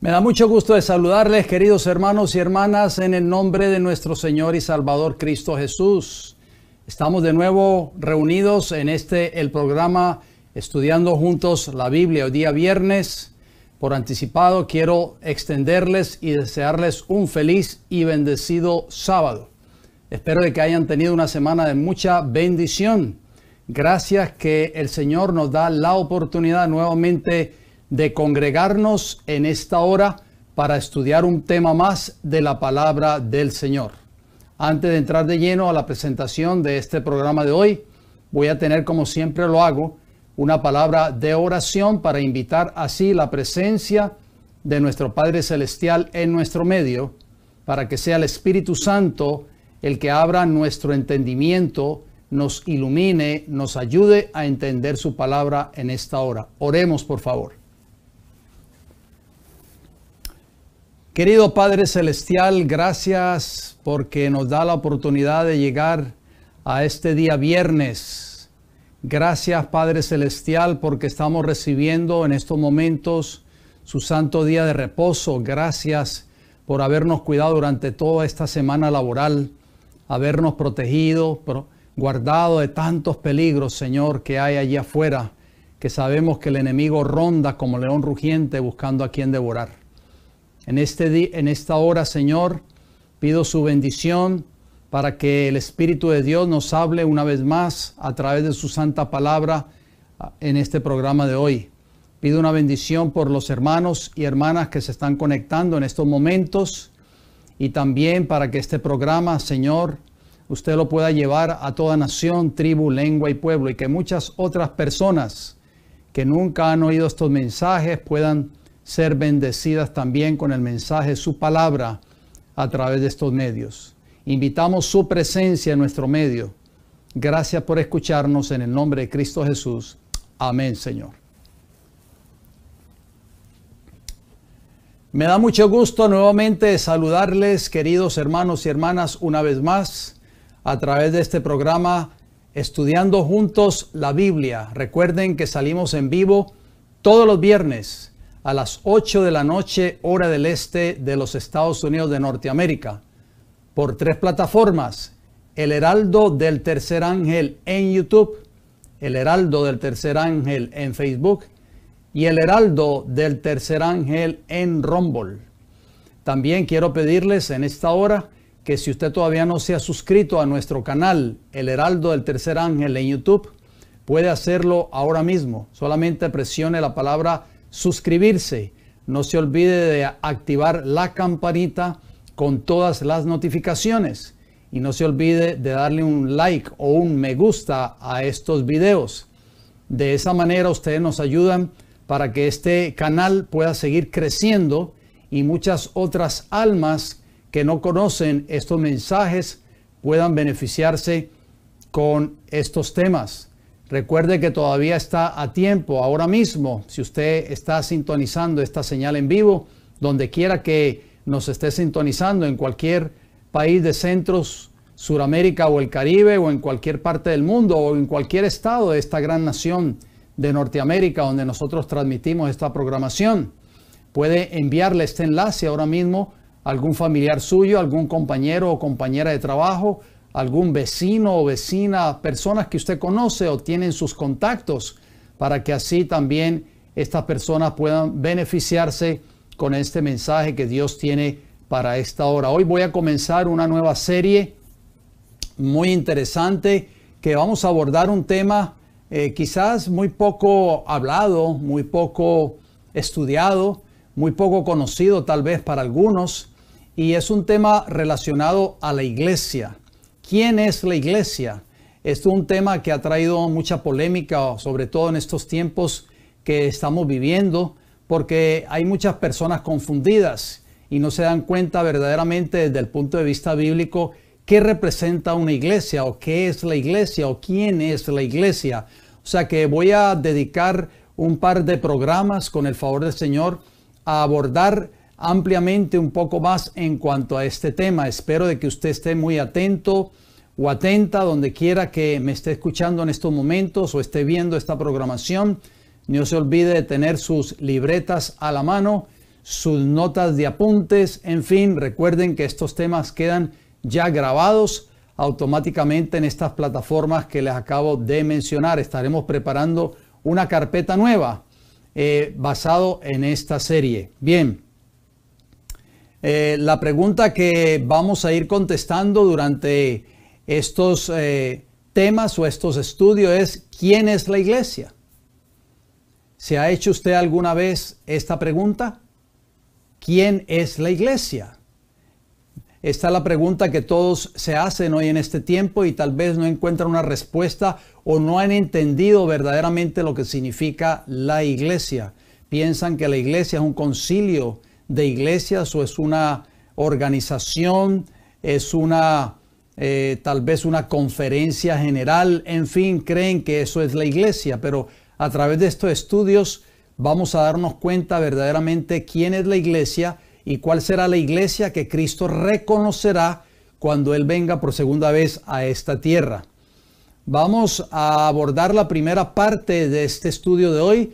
Me da mucho gusto de saludarles, queridos hermanos y hermanas, en el nombre de nuestro Señor y Salvador Cristo Jesús. Estamos de nuevo reunidos en el programa Estudiando Juntos la Biblia. Hoy día viernes, por anticipado, quiero extenderles y desearles un feliz y bendecido sábado. Espero de que hayan tenido una semana de mucha bendición. Gracias que el Señor nos da la oportunidad nuevamente de congregarnos en esta hora para estudiar un tema más de la palabra del Señor. Antes de entrar de lleno a la presentación de este programa de hoy, voy a tener, como siempre lo hago, una palabra de oración para invitar así la presencia de nuestro Padre Celestial en nuestro medio, para que sea el Espíritu Santo el que abra nuestro entendimiento, nos ilumine, nos ayude a entender su palabra en esta hora. Oremos, por favor. Querido Padre Celestial, gracias porque nos da la oportunidad de llegar a este día viernes. Gracias, Padre Celestial, porque estamos recibiendo en estos momentos su santo día de reposo. Gracias por habernos cuidado durante toda esta semana laboral, habernos protegido, guardado de tantos peligros, Señor, que hay allí afuera, que sabemos que el enemigo ronda como león rugiente buscando a quien devorar. En esta hora, Señor, pido su bendición para que el Espíritu de Dios nos hable una vez más a través de su santa palabra en este programa de hoy. Pido una bendición por los hermanos y hermanas que se están conectando en estos momentos y también para que este programa, Señor, usted lo pueda llevar a toda nación, tribu, lengua y pueblo, y que muchas otras personas que nunca han oído estos mensajes puedan ser bendecidas también con el mensaje de su palabra a través de estos medios. Invitamos su presencia en nuestro medio. Gracias por escucharnos en el nombre de Cristo Jesús. Amén, Señor. Me da mucho gusto nuevamente saludarles, queridos hermanos y hermanas, una vez más a través de este programa Estudiando Juntos la Biblia. Recuerden que salimos en vivo todos los viernes a las 8 de la noche, hora del este de los Estados Unidos de Norteamérica, por 3 plataformas: El Heraldo del Tercer Ángel en YouTube, El Heraldo del Tercer Ángel en Facebook y El Heraldo del Tercer Ángel en Rumble. También quiero pedirles en esta hora que si usted todavía no se ha suscrito a nuestro canal El Heraldo del Tercer Ángel en YouTube, puede hacerlo ahora mismo. Solamente presione la palabra suscribirse. No se olvide de activar la campanita con todas las notificaciones. Y no se olvide de darle un like o un me gusta a estos videos. De esa manera ustedes nos ayudan para que este canal pueda seguir creciendo y muchas otras almas que no conocen estos mensajes puedan beneficiarse con estos temas. Recuerde que todavía está a tiempo, ahora mismo, si usted está sintonizando esta señal en vivo, donde quiera que nos esté sintonizando, en cualquier país de Centros, Suramérica o el Caribe, o en cualquier parte del mundo, o en cualquier estado de esta gran nación de Norteamérica, donde nosotros transmitimos esta programación, puede enviarle este enlace ahora mismo a algún familiar suyo, algún compañero o compañera de trabajo, algún vecino o vecina, personas que usted conoce o tienen sus contactos, para que así también estas personas puedan beneficiarse con este mensaje que Dios tiene para esta hora. Hoy voy a comenzar una nueva serie muy interesante que vamos a abordar un tema quizás muy poco hablado, muy poco estudiado, muy poco conocido tal vez para algunos, y es un tema relacionado a la iglesia. ¿Quién es la iglesia? Esto es un tema que ha traído mucha polémica, sobre todo en estos tiempos que estamos viviendo, porque hay muchas personas confundidas y no se dan cuenta verdaderamente desde el punto de vista bíblico qué representa una iglesia o qué es la iglesia o quién es la iglesia. O sea que voy a dedicar un par de programas con el favor del Señor a abordar ampliamente un poco más en cuanto a este tema. Espero de que usted esté muy atento o atenta donde quiera que me esté escuchando en estos momentos o esté viendo esta programación. No se olvide de tener sus libretas a la mano, sus notas de apuntes, en fin, recuerden que estos temas quedan ya grabados automáticamente en estas plataformas que les acabo de mencionar. Estaremos preparando una carpeta nueva basado en esta serie. Bien, la pregunta que vamos a ir contestando durante estos temas o estos estudios es: ¿quién es la iglesia? ¿Se ha hecho usted alguna vez esta pregunta? ¿Quién es la iglesia? Esta es la pregunta que todos se hacen hoy en este tiempo y tal vez no encuentran una respuesta o no han entendido verdaderamente lo que significa la iglesia. Piensan que la iglesia es un concilio de iglesias o es una organización, es tal vez una conferencia general, en fin, creen que eso es la iglesia, pero a través de estos estudios vamos a darnos cuenta verdaderamente quién es la iglesia y cuál será la iglesia que Cristo reconocerá cuando Él venga por segunda vez a esta tierra. Vamos a abordar la primera parte de este estudio de hoy.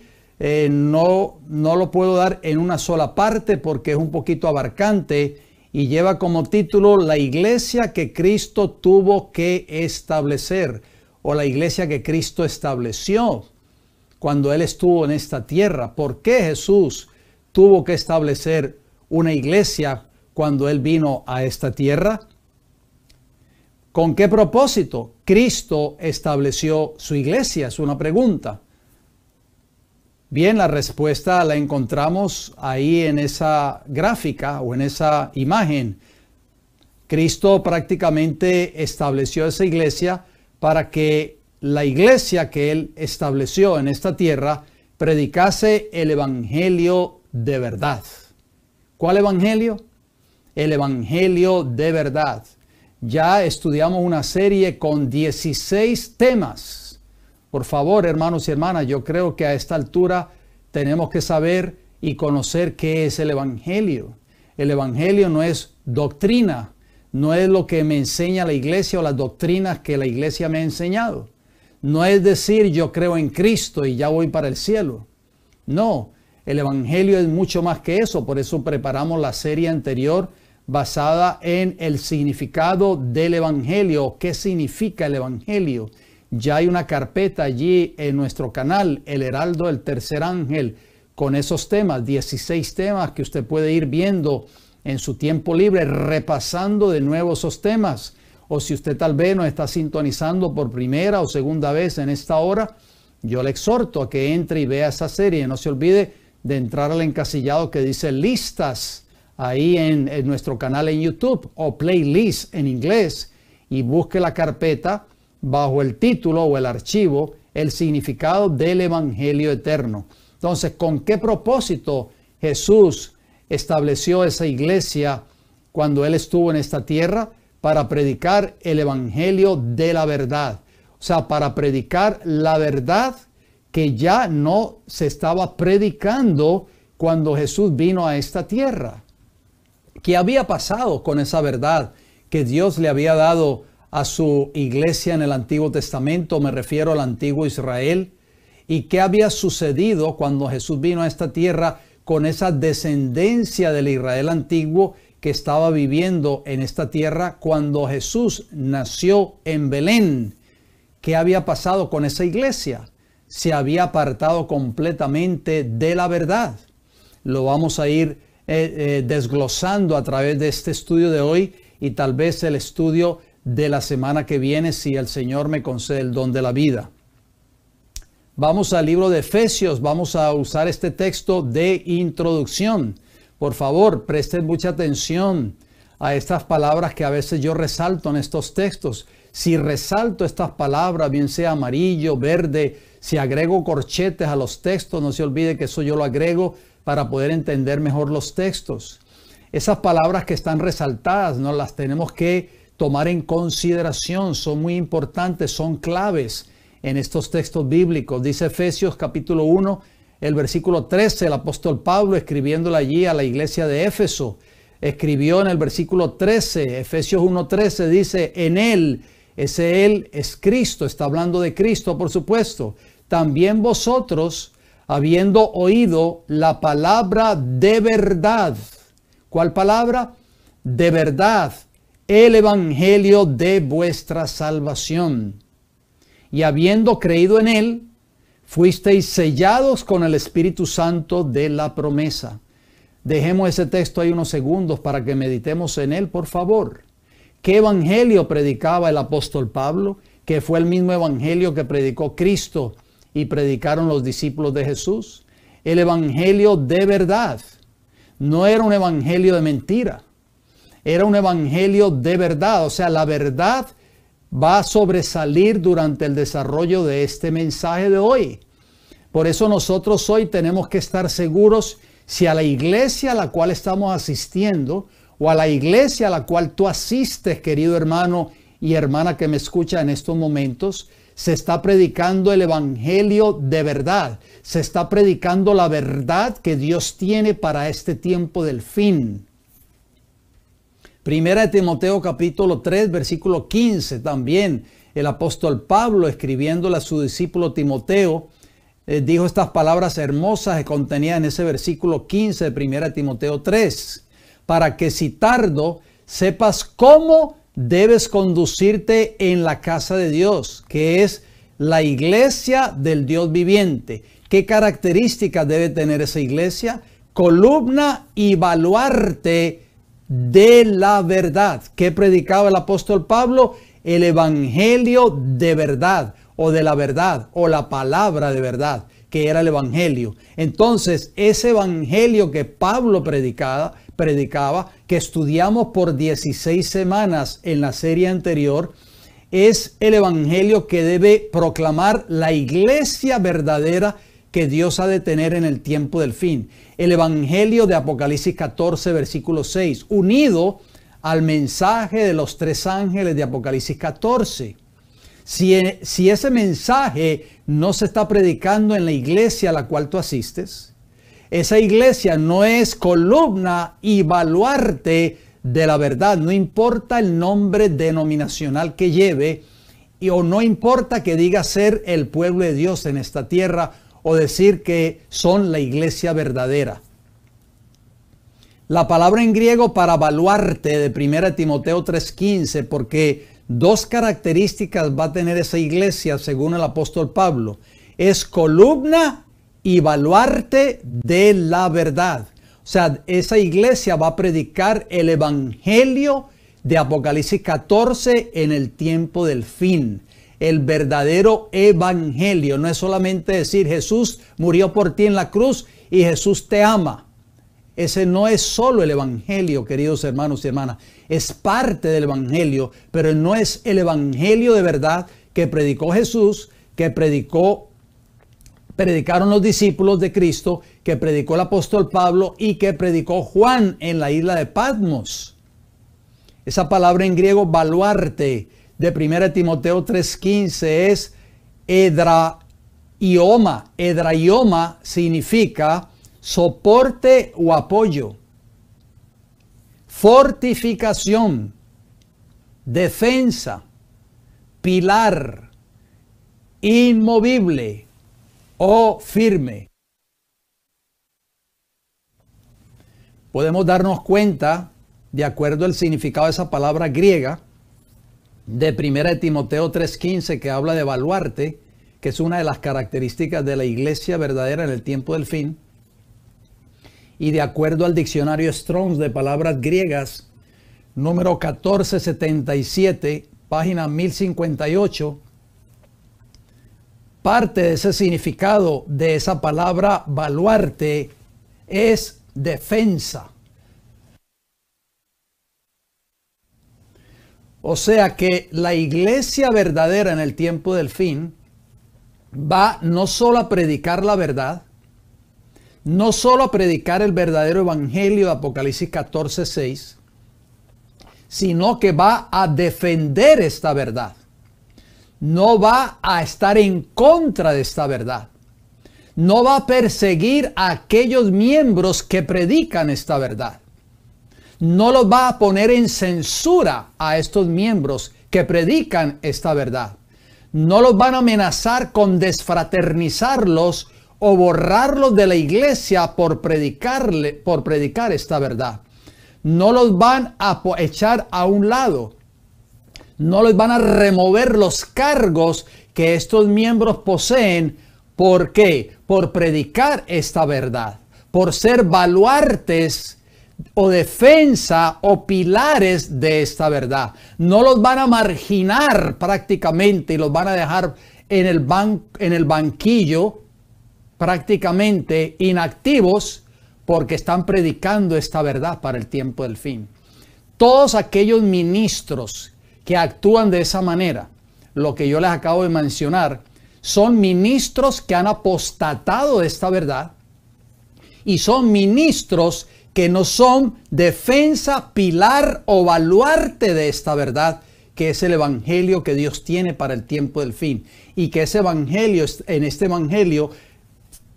No lo puedo dar en una sola parte porque es un poquito abarcante y lleva como título La iglesia que Cristo tuvo que establecer, o la iglesia que Cristo estableció cuando Él estuvo en esta tierra. ¿Por qué Jesús tuvo que establecer una iglesia cuando Él vino a esta tierra? ¿Con qué propósito Cristo estableció su iglesia? Es una pregunta. Bien, la respuesta la encontramos ahí en esa gráfica o en esa imagen. Cristo prácticamente estableció esa iglesia para que la iglesia que Él estableció en esta tierra predicase el evangelio de verdad. ¿Cuál evangelio? El evangelio de verdad. Ya estudiamos una serie con 16 temas. Por favor, hermanos y hermanas, yo creo que a esta altura tenemos que saber y conocer qué es el evangelio. El evangelio no es doctrina, no es lo que me enseña la iglesia o las doctrinas que la iglesia me ha enseñado. No es decir yo creo en Cristo y ya voy para el cielo. No, el evangelio es mucho más que eso. Por eso preparamos la serie anterior basada en el significado del evangelio. ¿Qué significa el evangelio? Ya hay una carpeta allí en nuestro canal, El Heraldo del Tercer Ángel, con esos temas, 16 temas que usted puede ir viendo en su tiempo libre, repasando de nuevo esos temas. O si usted tal vez nos está sintonizando por primera o segunda vez en esta hora, yo le exhorto a que entre y vea esa serie. No se olvide de entrar al encasillado que dice listas ahí en nuestro canal en YouTube, o playlist en inglés, y busque la carpeta bajo el título o el archivo, el significado del evangelio eterno. Entonces, ¿con qué propósito Jesús estableció esa iglesia cuando Él estuvo en esta tierra? Para predicar el evangelio de la verdad. O sea, para predicar la verdad que ya no se estaba predicando cuando Jesús vino a esta tierra. ¿Qué había pasado con esa verdad que Dios le había dado a su iglesia en el Antiguo Testamento? Me refiero al antiguo Israel. ¿Y qué había sucedido cuando Jesús vino a esta tierra con esa descendencia del Israel antiguo que estaba viviendo en esta tierra cuando Jesús nació en Belén? ¿Qué había pasado con esa iglesia? Se había apartado completamente de la verdad. Lo vamos a ir desglosando a través de este estudio de hoy y tal vez el estudio de la semana que viene, si el Señor me concede el don de la vida. Vamos al libro de Efesios, vamos a usar este texto de introducción. Por favor, presten mucha atención a estas palabras que a veces yo resalto en estos textos. Si resalto estas palabras, bien sea amarillo, verde, si agrego corchetes a los textos, no se olvide que eso yo lo agrego para poder entender mejor los textos. Esas palabras que están resaltadas, no las tenemos que tomar en consideración, son muy importantes, son claves en estos textos bíblicos. Dice Efesios capítulo 1, el versículo 13, el apóstol Pablo escribiéndole allí a la iglesia de Éfeso, escribió en el versículo 13, Efesios 1:13, dice, en Él, ese Él es Cristo, está hablando de Cristo por supuesto, también vosotros, habiendo oído la palabra de verdad. ¿Cuál palabra? De verdad, el evangelio de vuestra salvación. Y habiendo creído en él, fuisteis sellados con el Espíritu Santo de la promesa. Dejemos ese texto ahí unos segundos para que meditemos en él, por favor. ¿Qué evangelio predicaba el apóstol Pablo? Que fue el mismo evangelio que predicó Cristo y predicaron los discípulos de Jesús. El evangelio de verdad. No era un evangelio de mentira. Era un evangelio de verdad. O sea, la verdad va a sobresalir durante el desarrollo de este mensaje de hoy. Por eso nosotros hoy tenemos que estar seguros si a la iglesia a la cual estamos asistiendo o a la iglesia a la cual tú asistes, querido hermano y hermana que me escucha en estos momentos, se está predicando el evangelio de verdad. Se está predicando la verdad que Dios tiene para este tiempo del fin. Primera de Timoteo capítulo 3, versículo 15, también el apóstol Pablo, escribiéndole a su discípulo Timoteo, dijo estas palabras hermosas que contenía en ese versículo 15 de Primera de Timoteo 3, para que si tardo sepas cómo debes conducirte en la casa de Dios, que es la iglesia del Dios viviente. ¿Qué características debe tener esa iglesia? Columna y baluarte de la verdad. ¿Qué predicaba el apóstol Pablo? El evangelio de verdad, o de la verdad, o la palabra de verdad, que era el evangelio. Entonces, ese evangelio que Pablo predicaba, que estudiamos por 16 semanas en la serie anterior, es el evangelio que debe proclamar la iglesia verdadera que Dios ha de tener en el tiempo del fin. El evangelio de Apocalipsis 14, versículo 6, unido al mensaje de los 3 ángeles de Apocalipsis 14. Si ese mensaje no se está predicando en la iglesia a la cual tú asistes, esa iglesia no es columna y baluarte de la verdad. No importa el nombre denominacional que lleve, o no importa que diga ser el pueblo de Dios en esta tierra, o decir que son la iglesia verdadera. La palabra en griego para baluarte de 1 Timoteo 3:15, porque 2 características va a tener esa iglesia según el apóstol Pablo. Es columna y baluarte de la verdad. O sea, esa iglesia va a predicar el evangelio de Apocalipsis 14 en el tiempo del fin. El verdadero evangelio. No es solamente decir Jesús murió por ti en la cruz y Jesús te ama. Ese no es solo el evangelio, queridos hermanos y hermanas. Es parte del evangelio, pero no es el evangelio de verdad que predicó Jesús, que predicaron los discípulos de Cristo, que predicó el apóstol Pablo y que predicó Juan en la isla de Patmos. Esa palabra en griego, baluarte, de 1 Timoteo 3:15 es edraioma. Edraioma significa soporte o apoyo, fortificación, defensa, pilar, inmovible o firme. Podemos darnos cuenta, de acuerdo al significado de esa palabra griega, de 1 Timoteo 3:15, que habla de baluarte, que es una de las características de la iglesia verdadera en el tiempo del fin. Y de acuerdo al diccionario Strong's de palabras griegas, número 1477, página 1058, parte de ese significado de esa palabra baluarte es defensa. O sea que la iglesia verdadera en el tiempo del fin va no solo a predicar la verdad, no solo a predicar el verdadero evangelio de Apocalipsis 14:6, sino que va a defender esta verdad. No va a estar en contra de esta verdad. No va a perseguir a aquellos miembros que predican esta verdad. No los va a poner en censura a estos miembros que predican esta verdad. No los van a amenazar con desfraternizarlos o borrarlos de la iglesia por predicar esta verdad. No los van a echar a un lado. No les van a remover los cargos que estos miembros poseen. ¿Por qué? Por predicar esta verdad. Por ser baluartes o defensa o pilares de esta verdad. No los van a marginar prácticamente y los van a dejar en el banquillo prácticamente inactivos porque están predicando esta verdad para el tiempo del fin. Todos aquellos ministros que actúan de esa manera, lo que yo les acabo de mencionar, son ministros que han apostatado de esta verdad y son ministros que no son defensa, pilar o baluarte de esta verdad, que es el evangelio que Dios tiene para el tiempo del fin. Y que ese evangelio, en este evangelio,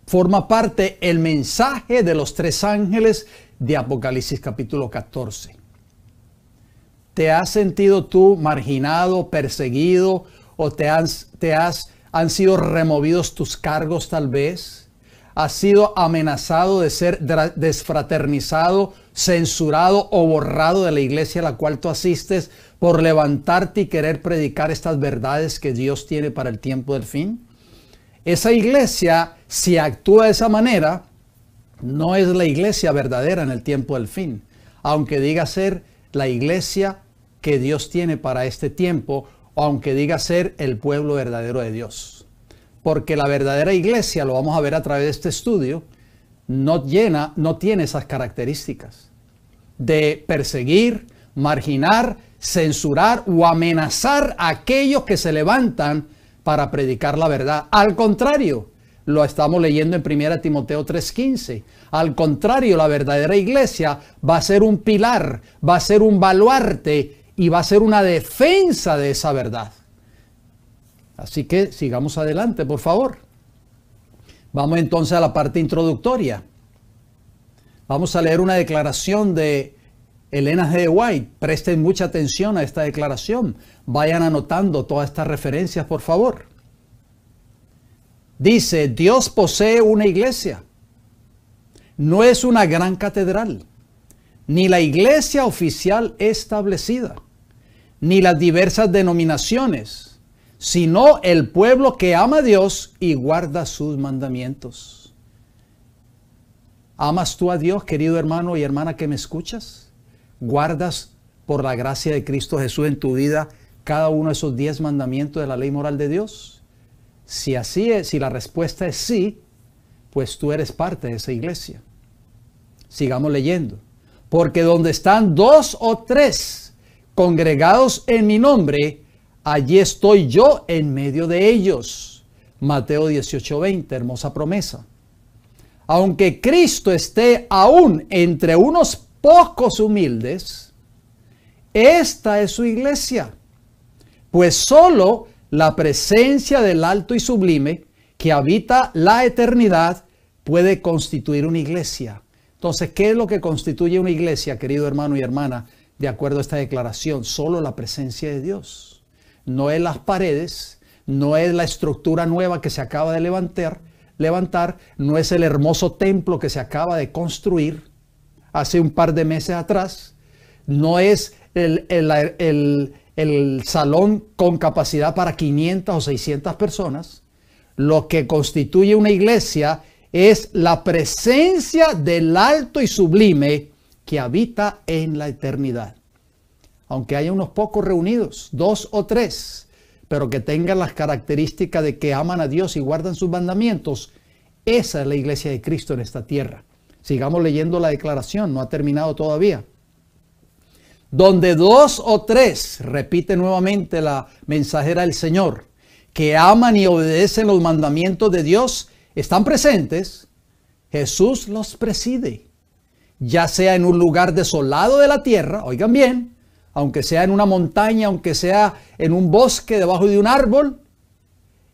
forma parte el mensaje de los 3 ángeles de Apocalipsis capítulo 14. ¿Te has sentido tú marginado, perseguido, o han sido removidos tus cargos tal vez? ¿Has sido amenazado de ser desfraternizado, censurado o borrado de la iglesia a la cual tú asistes por levantarte y querer predicar estas verdades que Dios tiene para el tiempo del fin? Esa iglesia, si actúa de esa manera, no es la iglesia verdadera en el tiempo del fin, aunque diga ser la iglesia que Dios tiene para este tiempo, o aunque diga ser el pueblo verdadero de Dios. Porque la verdadera iglesia, lo vamos a ver a través de este estudio, no tiene esas características de perseguir, marginar, censurar o amenazar a aquellos que se levantan para predicar la verdad. Al contrario, lo estamos leyendo en 1 Timoteo 3:15. Al contrario, la verdadera iglesia va a ser un pilar, va a ser un baluarte y va a ser una defensa de esa verdad. Así que sigamos adelante, por favor. Vamos entonces a la parte introductoria. Vamos a leer una declaración de Elena G. White. Presten mucha atención a esta declaración. Vayan anotando todas estas referencias, por favor. Dice: Dios posee una iglesia. No es una gran catedral, ni la iglesia oficial establecida, ni las diversas denominaciones, sino el pueblo que ama a Dios y guarda sus mandamientos. ¿Amas tú a Dios, querido hermano y hermana que me escuchas? ¿Guardas por la gracia de Cristo Jesús en tu vida cada uno de esos 10 mandamientos de la ley moral de Dios? Si así es, si la respuesta es sí, pues tú eres parte de esa iglesia. Sigamos leyendo. Porque donde están 2 o 3 congregados en mi nombre, allí estoy yo en medio de ellos. Mateo 18:20, hermosa promesa. Aunque Cristo esté aún entre unos pocos humildes, esta es su iglesia. Pues solo la presencia del alto y sublime, que habita la eternidad, puede constituir una iglesia. Entonces, ¿qué es lo que constituye una iglesia, querido hermano y hermana, de acuerdo a esta declaración? Solo la presencia de Dios. No es las paredes, no es la estructura nueva que se acaba de levantar, no es el hermoso templo que se acaba de construir hace un par de meses atrás, no es el salón con capacidad para 500 o 600 personas. Lo que constituye una iglesia es la presencia del alto y sublime que habita en la eternidad. Aunque haya unos pocos reunidos, 2 o 3, pero que tengan las características de que aman a Dios y guardan sus mandamientos, esa es la iglesia de Cristo en esta tierra. Sigamos leyendo la declaración, no ha terminado todavía. Donde 2 o 3, repite nuevamente la mensajera del Señor, que aman y obedecen los mandamientos de Dios, están presentes, Jesús los preside. Ya sea en un lugar desolado de la tierra, oigan bien, aunque sea en una montaña, aunque sea en un bosque debajo de un árbol,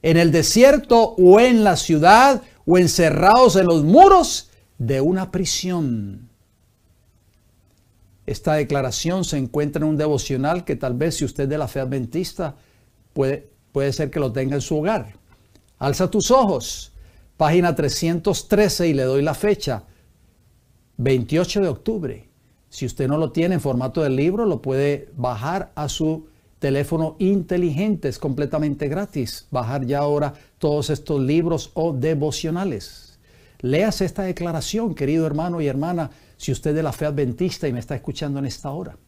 en el desierto o en la ciudad o encerrados en los muros de una prisión. Esta declaración se encuentra en un devocional que tal vez si usted es de la fe adventista puede ser que lo tenga en su hogar. Alza tus ojos página 313, y le doy la fecha, 28 de octubre. Si usted no lo tiene en formato de libro, lo puede bajar a su teléfono inteligente. Es completamente gratis bajar ya ahora todos estos libros o devocionales. Léase esta declaración, querido hermano y hermana, si usted es de la fe adventista y me está escuchando en esta hora.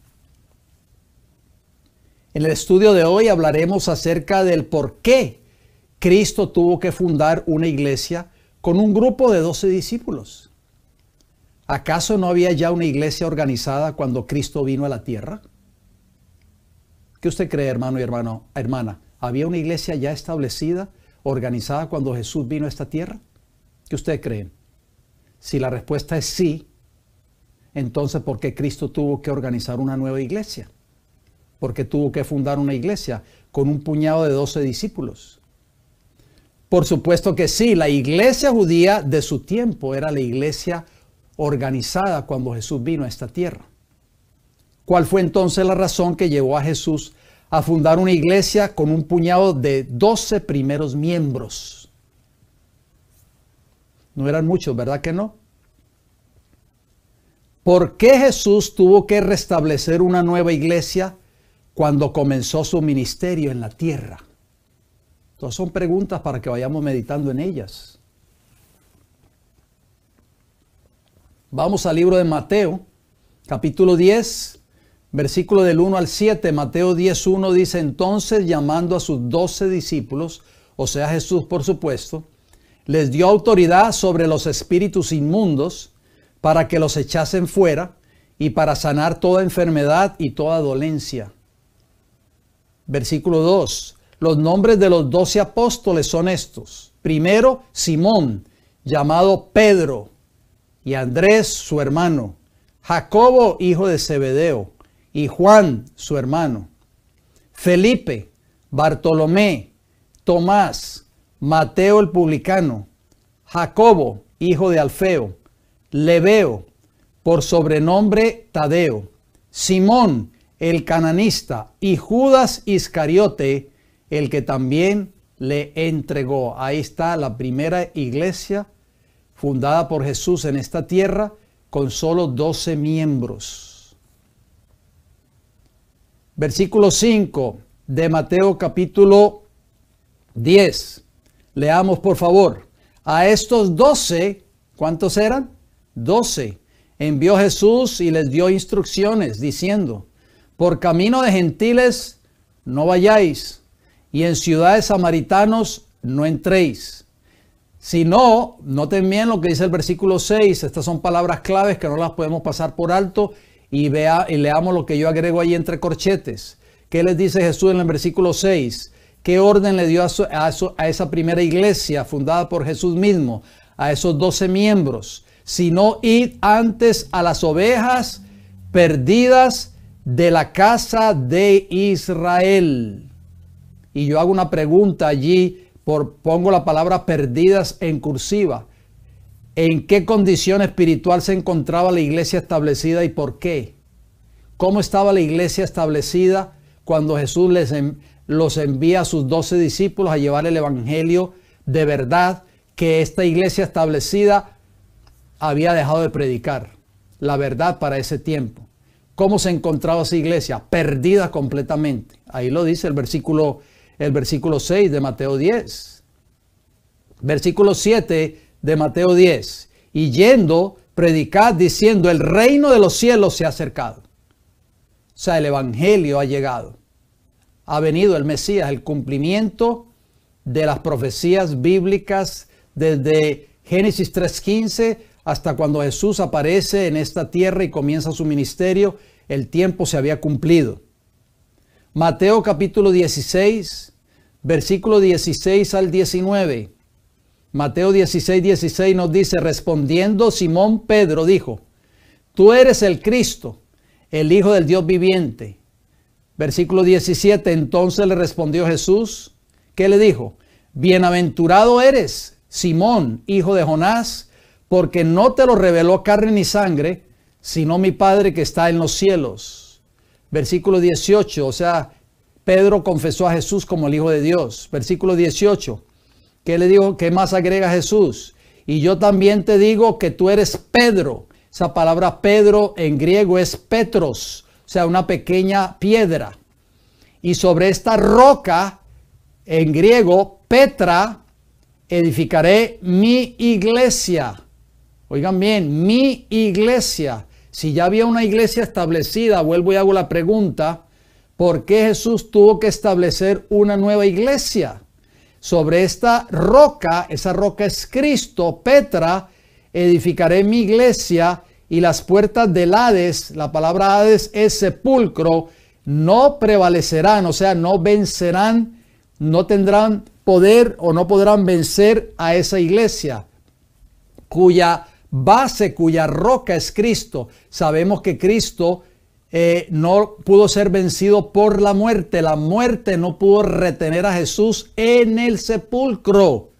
En el estudio de hoy hablaremos acerca del por qué Cristo tuvo que fundar una iglesia con un grupo de 12 discípulos. ¿Acaso no había ya una iglesia organizada cuando Cristo vino a la tierra? ¿Qué usted cree, hermano y hermana? ¿Había una iglesia ya establecida, organizada cuando Jesús vino a esta tierra? ¿Qué usted cree? Si la respuesta es sí, entonces ¿por qué Cristo tuvo que organizar una nueva iglesia? ¿Por qué tuvo que fundar una iglesia con un puñado de 12 discípulos? Por supuesto que sí, la iglesia judía de su tiempo era la iglesia organizada cuando Jesús vino a esta tierra. ¿Cuál fue entonces la razón que llevó a Jesús a fundar una iglesia con un puñado de 12 primeros miembros? No eran muchos, ¿verdad que no? ¿Por qué Jesús tuvo que restablecer una nueva iglesia cuando comenzó su ministerio en la tierra? Todas son preguntas para que vayamos meditando en ellas. Vamos al libro de Mateo, capítulo 10, versículo del 1 al 7. Mateo 10:1 dice: entonces, llamando a sus 12 discípulos, o sea Jesús por supuesto, les dio autoridad sobre los espíritus inmundos para que los echasen fuera y para sanar toda enfermedad y toda dolencia. Versículo 2. Los nombres de los 12 apóstoles son estos. Primero, Simón, llamado Pedro, y Andrés, su hermano, Jacobo, hijo de Zebedeo, y Juan, su hermano, Felipe, Bartolomé, Tomás, Mateo el publicano, Jacobo, hijo de Alfeo, Lebeo, por sobrenombre Tadeo, Simón, el cananista, y Judas Iscariote, el que también le entregó. Ahí está la primera iglesia fundada por Jesús en esta tierra con solo 12 miembros. Versículo 5 de Mateo capítulo 10. Leamos por favor. A estos 12, ¿cuántos eran? 12. Envió Jesús y les dio instrucciones diciendo: por camino de gentiles no vayáis, y en ciudades samaritanos no entréis. Si no, noten bien lo que dice el versículo 6. Estas son palabras claves que no las podemos pasar por alto, y leamos lo que yo agrego ahí entre corchetes. ¿Qué les dice Jesús en el versículo 6? ¿Qué orden le dio a esa primera iglesia fundada por Jesús mismo? A esos 12 miembros. Sino id antes a las ovejas perdidas de la casa de Israel. Y yo hago una pregunta allí, pongo la palabra perdidas en cursiva. ¿En qué condición espiritual se encontraba la iglesia establecida y por qué? ¿Cómo estaba la iglesia establecida cuando Jesús los envía a sus 12 discípulos a llevar el evangelio de verdad que esta iglesia establecida había dejado de predicar? La verdad para ese tiempo. ¿Cómo se encontraba esa iglesia? Perdida completamente. Ahí lo dice el versículo 6 de Mateo 10. Versículo 7 de Mateo 10. Y yendo, predicad diciendo: el reino de los cielos se ha acercado. O sea, el evangelio ha llegado. Ha venido el Mesías, el cumplimiento de las profecías bíblicas desde Génesis 3:15 hasta cuando Jesús aparece en esta tierra y comienza su ministerio. El tiempo se había cumplido. Mateo capítulo 16, versículo 16 al 19. Mateo 16 nos dice: respondiendo Simón Pedro dijo: tú eres el Cristo, el Hijo del Dios viviente. Versículo 17, entonces le respondió Jesús, ¿qué le dijo? Bienaventurado eres, Simón, hijo de Jonás, porque no te lo reveló carne ni sangre, sino mi Padre que está en los cielos. Versículo 18, o sea, Pedro confesó a Jesús como el Hijo de Dios. Versículo 18, ¿Qué le digo? ¿Qué más agrega Jesús? Y yo también te digo que tú eres Pedro. Esa palabra Pedro en griego es Petros, o sea, una pequeña piedra. Y sobre esta roca, en griego, Petra, edificaré mi iglesia. Oigan bien, mi iglesia. Si ya había una iglesia establecida, vuelvo y hago la pregunta, ¿por qué Jesús tuvo que establecer una nueva iglesia? Sobre esta roca, esa roca es Cristo, Petra, edificaré mi iglesia y las puertas del Hades, la palabra Hades es sepulcro, no prevalecerán, o sea, no vencerán, no tendrán poder o no podrán vencer a esa iglesia, cuya base, cuya roca es Cristo. Sabemos que Cristo no pudo ser vencido por la muerte no pudo retener a Jesús en el sepulcro.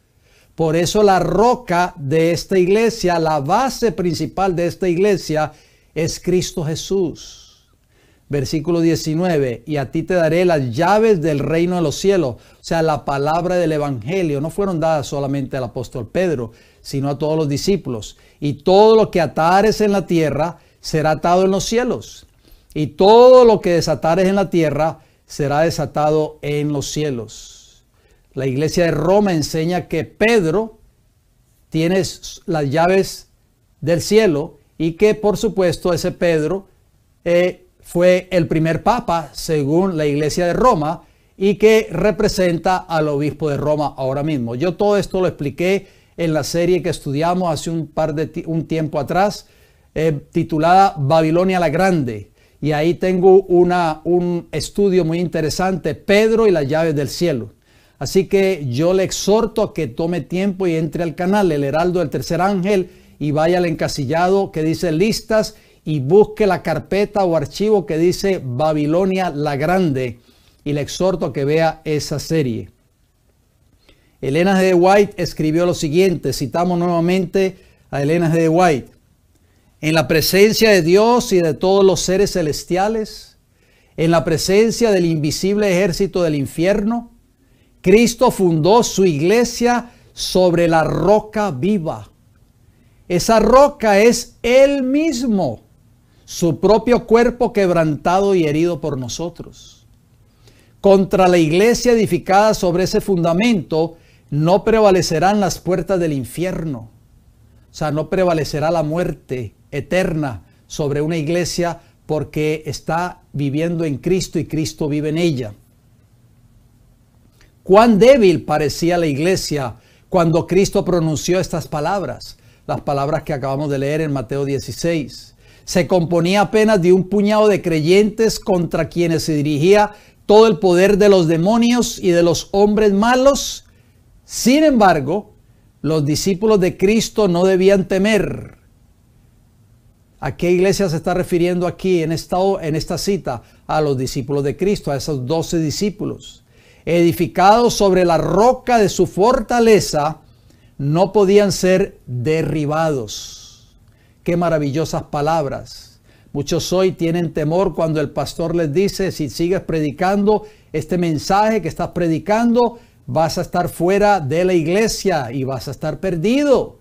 Por eso la roca de esta iglesia, la base principal de esta iglesia es Cristo Jesús. Versículo 19, y a ti te daré las llaves del reino de los cielos. O sea, la palabra del evangelio no fueron dadas solamente al apóstol Pedro, sino a todos los discípulos. Y todo lo que atares en la tierra será atado en los cielos. Y todo lo que desatares en la tierra será desatado en los cielos. La iglesia de Roma enseña que Pedro tiene las llaves del cielo y que por supuesto ese Pedro fue el primer papa según la iglesia de Roma y que representa al obispo de Roma ahora mismo. Yo todo esto lo expliqué en la serie que estudiamos hace un tiempo atrás, titulada Babilonia la Grande. Y ahí tengo un estudio muy interesante, Pedro y las llaves del cielo. Así que yo le exhorto a que tome tiempo y entre al canal El Heraldo del Tercer Ángel y vaya al encasillado que dice listas y busque la carpeta o archivo que dice Babilonia la Grande. Y le exhorto a que vea esa serie. Elena G. White escribió lo siguiente, citamos nuevamente a Elena G. White. En la presencia de Dios y de todos los seres celestiales, en la presencia del invisible ejército del infierno, Cristo fundó su iglesia sobre la roca viva. Esa roca es Él mismo, su propio cuerpo quebrantado y herido por nosotros. Contra la iglesia edificada sobre ese fundamento no prevalecerán las puertas del infierno. O sea, no prevalecerá la muerte eterna sobre una iglesia porque está viviendo en Cristo y Cristo vive en ella. Cuán débil parecía la iglesia cuando Cristo pronunció estas palabras, las palabras que acabamos de leer en Mateo 16. Se componía apenas de un puñado de creyentes contra quienes se dirigía todo el poder de los demonios y de los hombres malos. Sin embargo, los discípulos de Cristo no debían temer. ¿A qué iglesia se está refiriendo aquí en esta cita? A los discípulos de Cristo, a esos 12 discípulos. Edificados sobre la roca de su fortaleza, no podían ser derribados. Qué maravillosas palabras. Muchos hoy tienen temor cuando el pastor les dice, si sigues predicando este mensaje que estás predicando, vas a estar fuera de la iglesia y vas a estar perdido.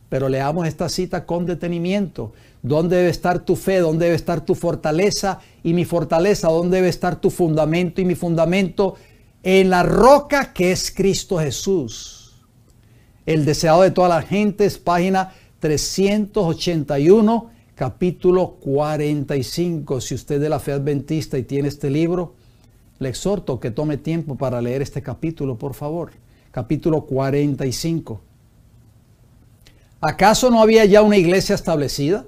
Pero leamos esta cita con detenimiento. ¿Dónde debe estar tu fe? ¿Dónde debe estar tu fortaleza y mi fortaleza? ¿Dónde debe estar tu fundamento y mi fundamento? En la roca que es Cristo Jesús. El deseado de toda la gente es página 381, capítulo 45. Si usted es de la fe adventista y tiene este libro, le exhorto que tome tiempo para leer este capítulo, por favor. Capítulo 45. ¿Acaso no había ya una iglesia establecida?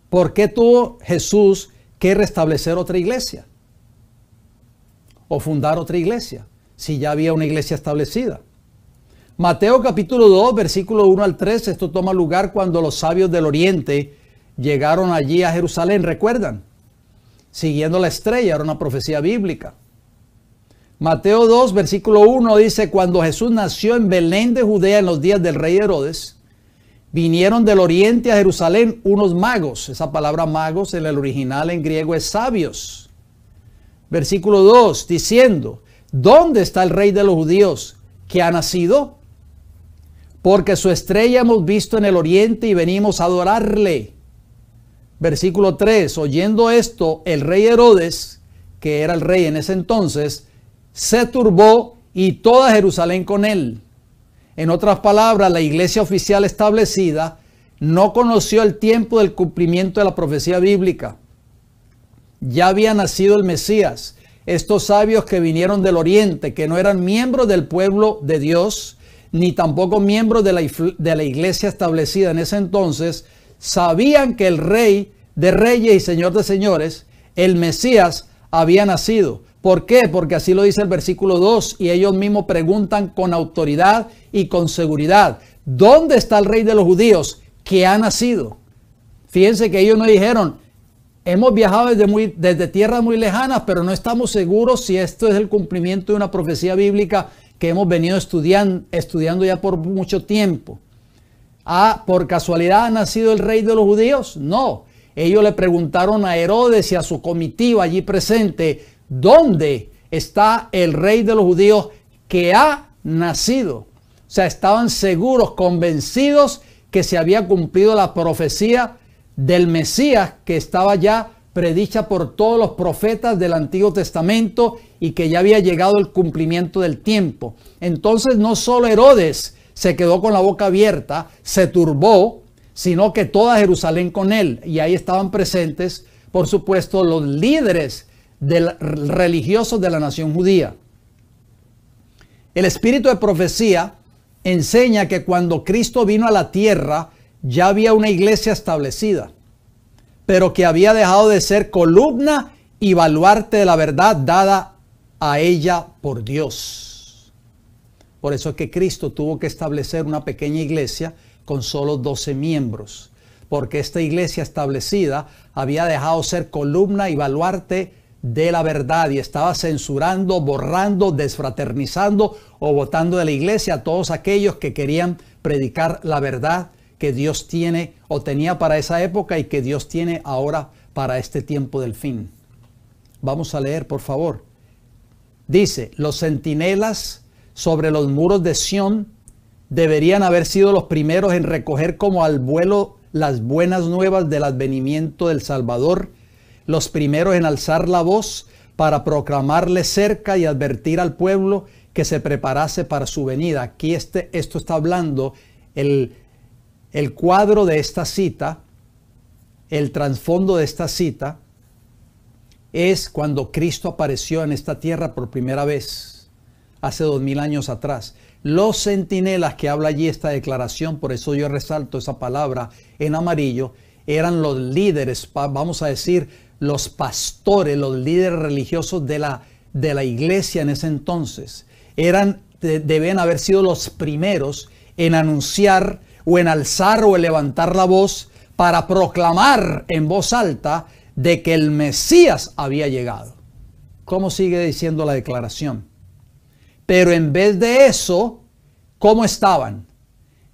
¿Por qué tuvo Jesús que restablecer otra iglesia? O fundar otra iglesia, si ya había una iglesia establecida. Mateo capítulo 2, versículo 1 al 3, esto toma lugar cuando los sabios del oriente llegaron allí a Jerusalén, ¿recuerdan? Siguiendo la estrella, era una profecía bíblica. Mateo 2, versículo 1 dice, cuando Jesús nació en Belén de Judea en los días del rey Herodes, vinieron del oriente a Jerusalén unos magos. Esa palabra magos en el original en griego es sabios. Versículo 2, diciendo, ¿dónde está el rey de los judíos? que ha nacido? Porque su estrella hemos visto en el oriente y venimos a adorarle. Versículo 3, oyendo esto, el rey Herodes, que era el rey en ese entonces, se turbó y toda Jerusalén con él. En otras palabras, la iglesia oficial establecida no conoció el tiempo del cumplimiento de la profecía bíblica. Ya había nacido el Mesías. Estos sabios que vinieron del oriente, que no eran miembros del pueblo de Dios, ni tampoco miembros de la iglesia establecida en ese entonces, sabían que el Rey de Reyes y Señor de Señores, el Mesías, había nacido. ¿Por qué? Porque así lo dice el versículo 2, y ellos mismos preguntan con autoridad y con seguridad, ¿dónde está el Rey de los judíos que ha nacido? Fíjense que ellos no dijeron, hemos viajado desde tierras muy lejanas, pero no estamos seguros si esto es el cumplimiento de una profecía bíblica que hemos venido estudiando ya por mucho tiempo. ¿Por casualidad ha nacido el Rey de los judíos? No. Ellos le preguntaron a Herodes y a su comitiva allí presente, ¿dónde está el Rey de los judíos que ha nacido? O sea, estaban seguros, convencidos que se había cumplido la profecía del Mesías que estaba ya predicha por todos los profetas del Antiguo Testamento y que ya había llegado el cumplimiento del tiempo. Entonces no solo Herodes se quedó con la boca abierta, se turbó, sino que toda Jerusalén con él. Y ahí estaban presentes, por supuesto, los líderes religiosos de la nación judía. El espíritu de profecía enseña que cuando Cristo vino a la tierra, ya había una iglesia establecida, pero que había dejado de ser columna y baluarte de la verdad dada a ella por Dios. Por eso es que Cristo tuvo que establecer una pequeña iglesia con solo 12 miembros, porque esta iglesia establecida había dejado de ser columna y baluarte de la verdad y estaba censurando, borrando, desfraternizando o botando de la iglesia a todos aquellos que querían predicar la verdad que Dios tiene o tenía para esa época y que Dios tiene ahora para este tiempo del fin. Vamos a leer, por favor. Dice, los centinelas sobre los muros de Sión deberían haber sido los primeros en recoger como al vuelo las buenas nuevas del advenimiento del Salvador, los primeros en alzar la voz para proclamarle cerca y advertir al pueblo que se preparase para su venida. Aquí esto está hablando el cuadro de esta cita, el trasfondo de esta cita, es cuando Cristo apareció en esta tierra por primera vez, hace 2000 años atrás. Los centinelas que habla allí esta declaración, por eso yo resalto esa palabra en amarillo, eran los líderes, vamos a decir, los pastores, los líderes religiosos de la iglesia en ese entonces. Deben haber sido los primeros en anunciar o en alzar o en levantar la voz para proclamar en voz alta de que el Mesías había llegado. ¿Cómo sigue diciendo la declaración? Pero en vez de eso, ¿cómo estaban?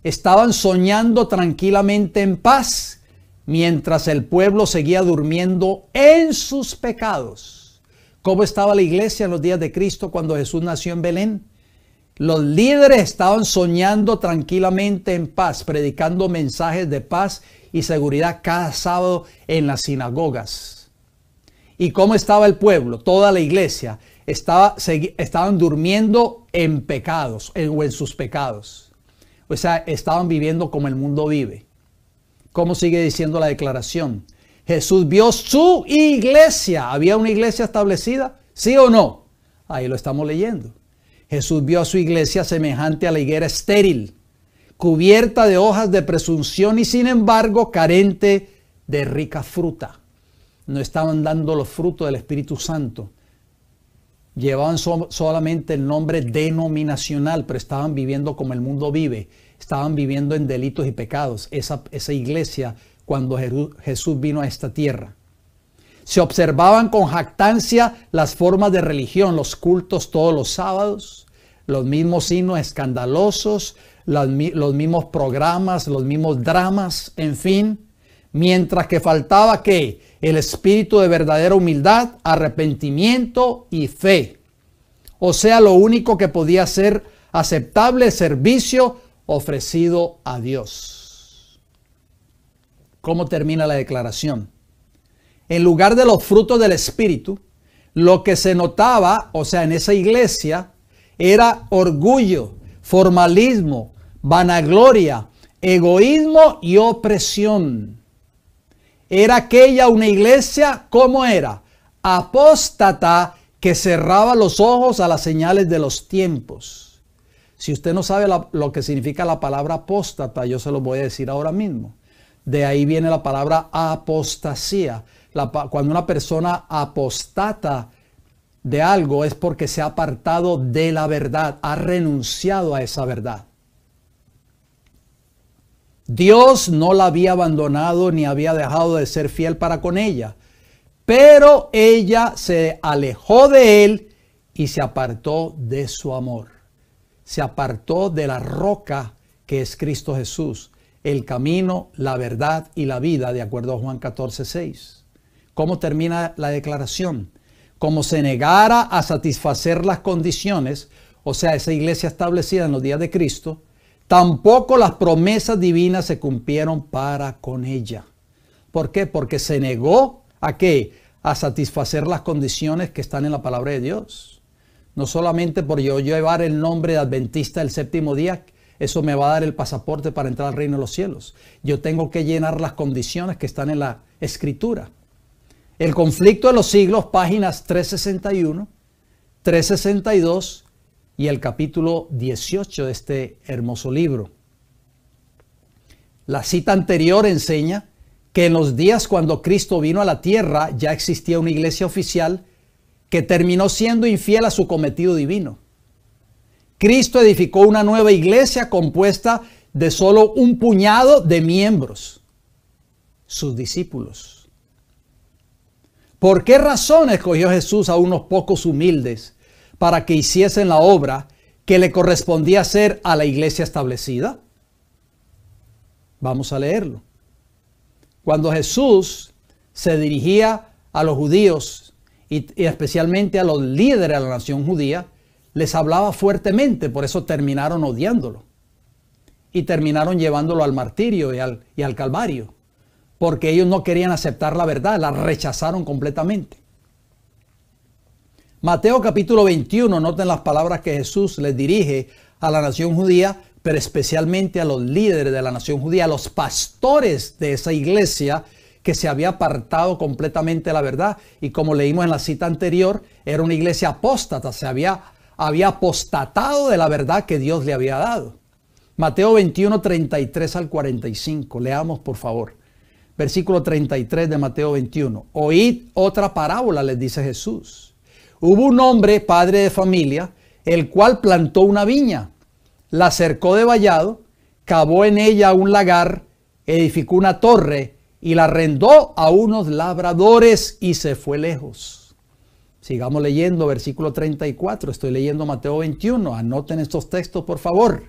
Estaban soñando tranquilamente en paz, mientras el pueblo seguía durmiendo en sus pecados. ¿Cómo estaba la iglesia en los días de Cristo cuando Jesús nació en Belén? Los líderes estaban soñando tranquilamente en paz, predicando mensajes de paz y seguridad cada sábado en las sinagogas. ¿Y cómo estaba el pueblo? Toda la iglesia estaban durmiendo en pecados o en sus pecados. O sea, estaban viviendo como el mundo vive. ¿Cómo sigue diciendo la declaración? Jesús vio su iglesia. ¿Había una iglesia establecida? ¿Sí o no? Ahí lo estamos leyendo. Jesús vio a su iglesia semejante a la higuera estéril, cubierta de hojas de presunción y sin embargo carente de rica fruta. No estaban dando los frutos del Espíritu Santo. Llevaban solamente el nombre denominacional, pero estaban viviendo como el mundo vive. Estaban viviendo en delitos y pecados. Esa iglesia cuando Jesús vino a esta tierra. Se observaban con jactancia las formas de religión, los cultos todos los sábados, los mismos himnos escandalosos, los mismos programas, los mismos dramas, en fin. Mientras que faltaba ¿qué? El espíritu de verdadera humildad, arrepentimiento y fe. O sea, lo único que podía ser aceptable servicio ofrecido a Dios. ¿Cómo termina la declaración? En lugar de los frutos del Espíritu, lo que se notaba, o sea, en esa iglesia, era orgullo, formalismo, vanagloria, egoísmo y opresión. Era aquella una iglesia, ¿cómo era? Apóstata, que cerraba los ojos a las señales de los tiempos. Si usted no sabe lo que significa la palabra apóstata, yo se lo voy a decir ahora mismo. De ahí viene la palabra apostasía. Cuando una persona apostata de algo es porque se ha apartado de la verdad, ha renunciado a esa verdad. Dios no la había abandonado ni había dejado de ser fiel para con ella, pero ella se alejó de él y se apartó de su amor. Se apartó de la roca que es Cristo Jesús, el camino, la verdad y la vida, de acuerdo a Juan 14:6. ¿Cómo termina la declaración? Como se negara a satisfacer las condiciones, o sea, esa iglesia establecida en los días de Cristo, tampoco las promesas divinas se cumplieron para con ella. ¿Por qué? Porque se negó ¿a qué? A satisfacer las condiciones que están en la palabra de Dios. No solamente por yo llevar el nombre de adventista del séptimo día, eso me va a dar el pasaporte para entrar al reino de los cielos. Yo tengo que llenar las condiciones que están en la Escritura. El conflicto de los siglos, páginas 361, 362 y el capítulo 18 de este hermoso libro. La cita anterior enseña que en los días cuando Cristo vino a la tierra ya existía una iglesia oficial que terminó siendo infiel a su cometido divino. Cristo edificó una nueva iglesia compuesta de solo un puñado de miembros, sus discípulos. ¿Por qué razón escogió Jesús a unos pocos humildes para que hiciesen la obra que le correspondía hacer a la iglesia establecida? Vamos a leerlo. Cuando Jesús se dirigía a los judíos y especialmente a los líderes de la nación judía, les hablaba fuertemente, por eso terminaron odiándolo y terminaron llevándolo al martirio y al calvario, porque ellos no querían aceptar la verdad, la rechazaron completamente. Mateo capítulo 21, noten las palabras que Jesús les dirige a la nación judía, pero especialmente a los líderes de la nación judía, a los pastores de esa iglesia que se había apartado completamente de la verdad. Y como leímos en la cita anterior, era una iglesia apóstata, se había apostatado de la verdad que Dios le había dado. Mateo 21, 33 al 45, leamos por favor. Versículo 33 de Mateo 21. Oíd otra parábola, les dice Jesús. Hubo un hombre, padre de familia, el cual plantó una viña, la cercó de vallado, cavó en ella un lagar, edificó una torre y la arrendó a unos labradores y se fue lejos. Sigamos leyendo, versículo 34. Estoy leyendo Mateo 21. Anoten estos textos, por favor.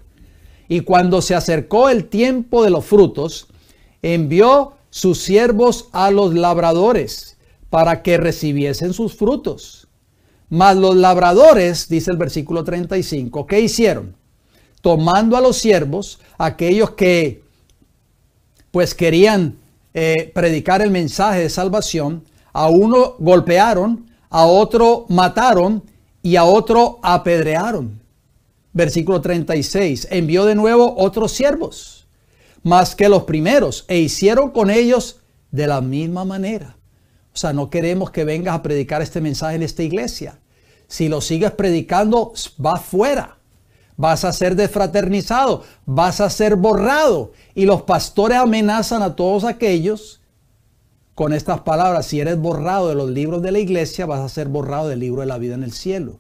Y cuando se acercó el tiempo de los frutos, envió sus siervos a los labradores para que recibiesen sus frutos. Mas los labradores, dice el versículo 35, ¿qué hicieron? Tomando a los siervos, aquellos que pues querían predicar el mensaje de salvación, a uno golpearon, a otro mataron y a otro apedrearon. Versículo 36, envió de nuevo otros siervos más que los primeros, e hicieron con ellos de la misma manera. O sea, no queremos que vengas a predicar este mensaje en esta iglesia. Si lo sigues predicando, vas fuera. Vas a ser desfraternizado, vas a ser borrado. Y los pastores amenazan a todos aquellos con estas palabras: si eres borrado de los libros de la iglesia, vas a ser borrado del libro de la vida en el cielo.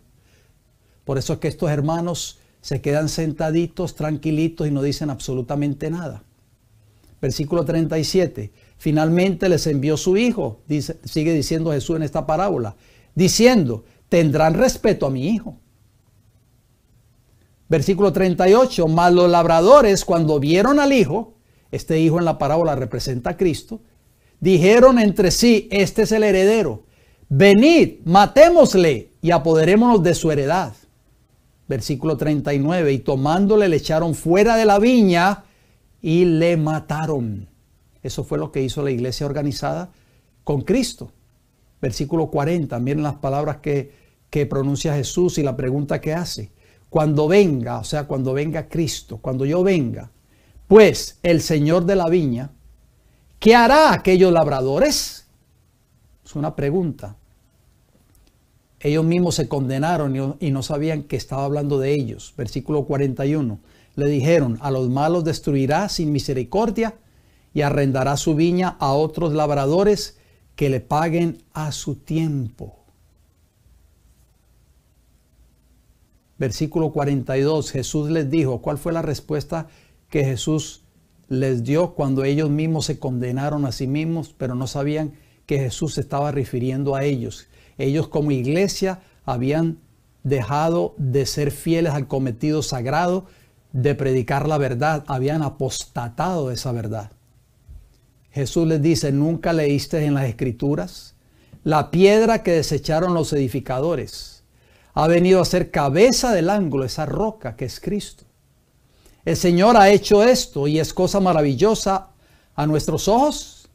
Por eso es que estos hermanos se quedan sentaditos, tranquilitos y no dicen absolutamente nada. Versículo 37. Finalmente les envió su hijo, sigue diciendo Jesús en esta parábola, diciendo: tendrán respeto a mi hijo. Versículo 38. Mas los labradores, cuando vieron al hijo, este hijo en la parábola representa a Cristo, dijeron entre sí: este es el heredero, venid, matémosle y apoderémonos de su heredad. Versículo 39, y tomándole le echaron fuera de la viña y le mataron. Eso fue lo que hizo la iglesia organizada con Cristo. Versículo 40, miren las palabras que pronuncia Jesús y la pregunta que hace. Cuando venga, o sea, cuando venga Cristo, cuando yo venga, pues el Señor de la viña, ¿qué hará aquellos labradores? Es una pregunta. Ellos mismos se condenaron y no sabían que estaba hablando de ellos. Versículo 41. Le dijeron, a los malos destruirá sin misericordia y arrendará su viña a otros labradores que le paguen a su tiempo. Versículo 42. Jesús les dijo, ¿cuál fue la respuesta que Jesús les dio cuando ellos mismos se condenaron a sí mismos, pero no sabían que Jesús se estaba refiriendo a ellos? Ellos como iglesia habían dejado de ser fieles al cometido sagrado de predicar la verdad, habían apostatado de esa verdad. Jesús les dice, ¿nunca leíste en las Escrituras? La piedra que desecharon los edificadores ha venido a ser cabeza del ángulo, esa roca que es Cristo. El Señor ha hecho esto y es cosa maravillosa a nuestros ojos.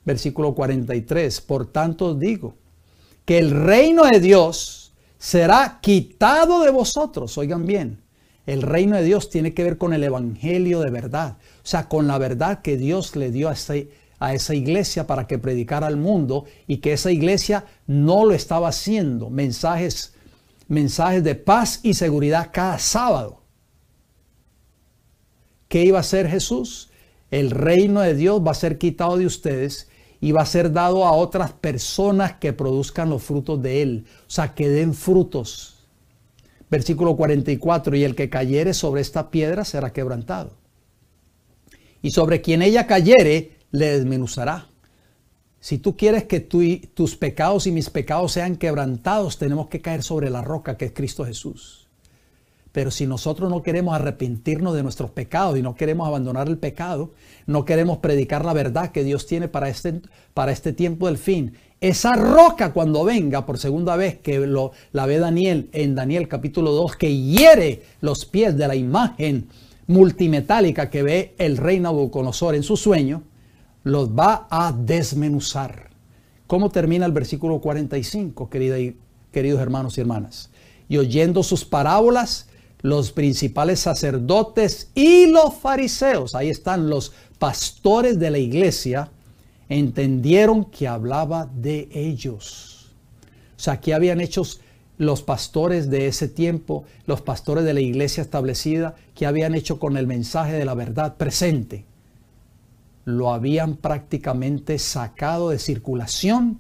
Versículo 43, por tanto os digo, que el reino de Dios será quitado de vosotros. Oigan bien, el reino de Dios tiene que ver con el evangelio de verdad. O sea, con la verdad que Dios le dio a esa iglesia para que predicara al mundo y que esa iglesia no lo estaba haciendo. Mensajes de paz y seguridad cada sábado. ¿Qué iba a hacer Jesús? El reino de Dios va a ser quitado de ustedes y va a ser dado a otras personas que produzcan los frutos de él. O sea, que den frutos. Versículo 44, y el que cayere sobre esta piedra será quebrantado. Y sobre quien ella cayere, le desmenuzará. Si tú quieres que tus pecados y mis pecados sean quebrantados, tenemos que caer sobre la roca que es Cristo Jesús. Pero si nosotros no queremos arrepentirnos de nuestros pecados y no queremos abandonar el pecado, no queremos predicar la verdad que Dios tiene para este tiempo del fin, esa roca cuando venga por segunda vez, que la ve Daniel en Daniel capítulo 2, que hiere los pies de la imagen multimetálica que ve el rey Nabucodonosor en su sueño, los va a desmenuzar. ¿Cómo termina el versículo 45, queridos hermanos y hermanas? Y oyendo sus parábolas, los principales sacerdotes y los fariseos, ahí están los pastores de la iglesia, entendieron que hablaba de ellos. O sea, ¿qué habían hecho los pastores de ese tiempo, los pastores de la iglesia establecida? ¿Qué habían hecho con el mensaje de la verdad presente? Lo habían prácticamente sacado de circulación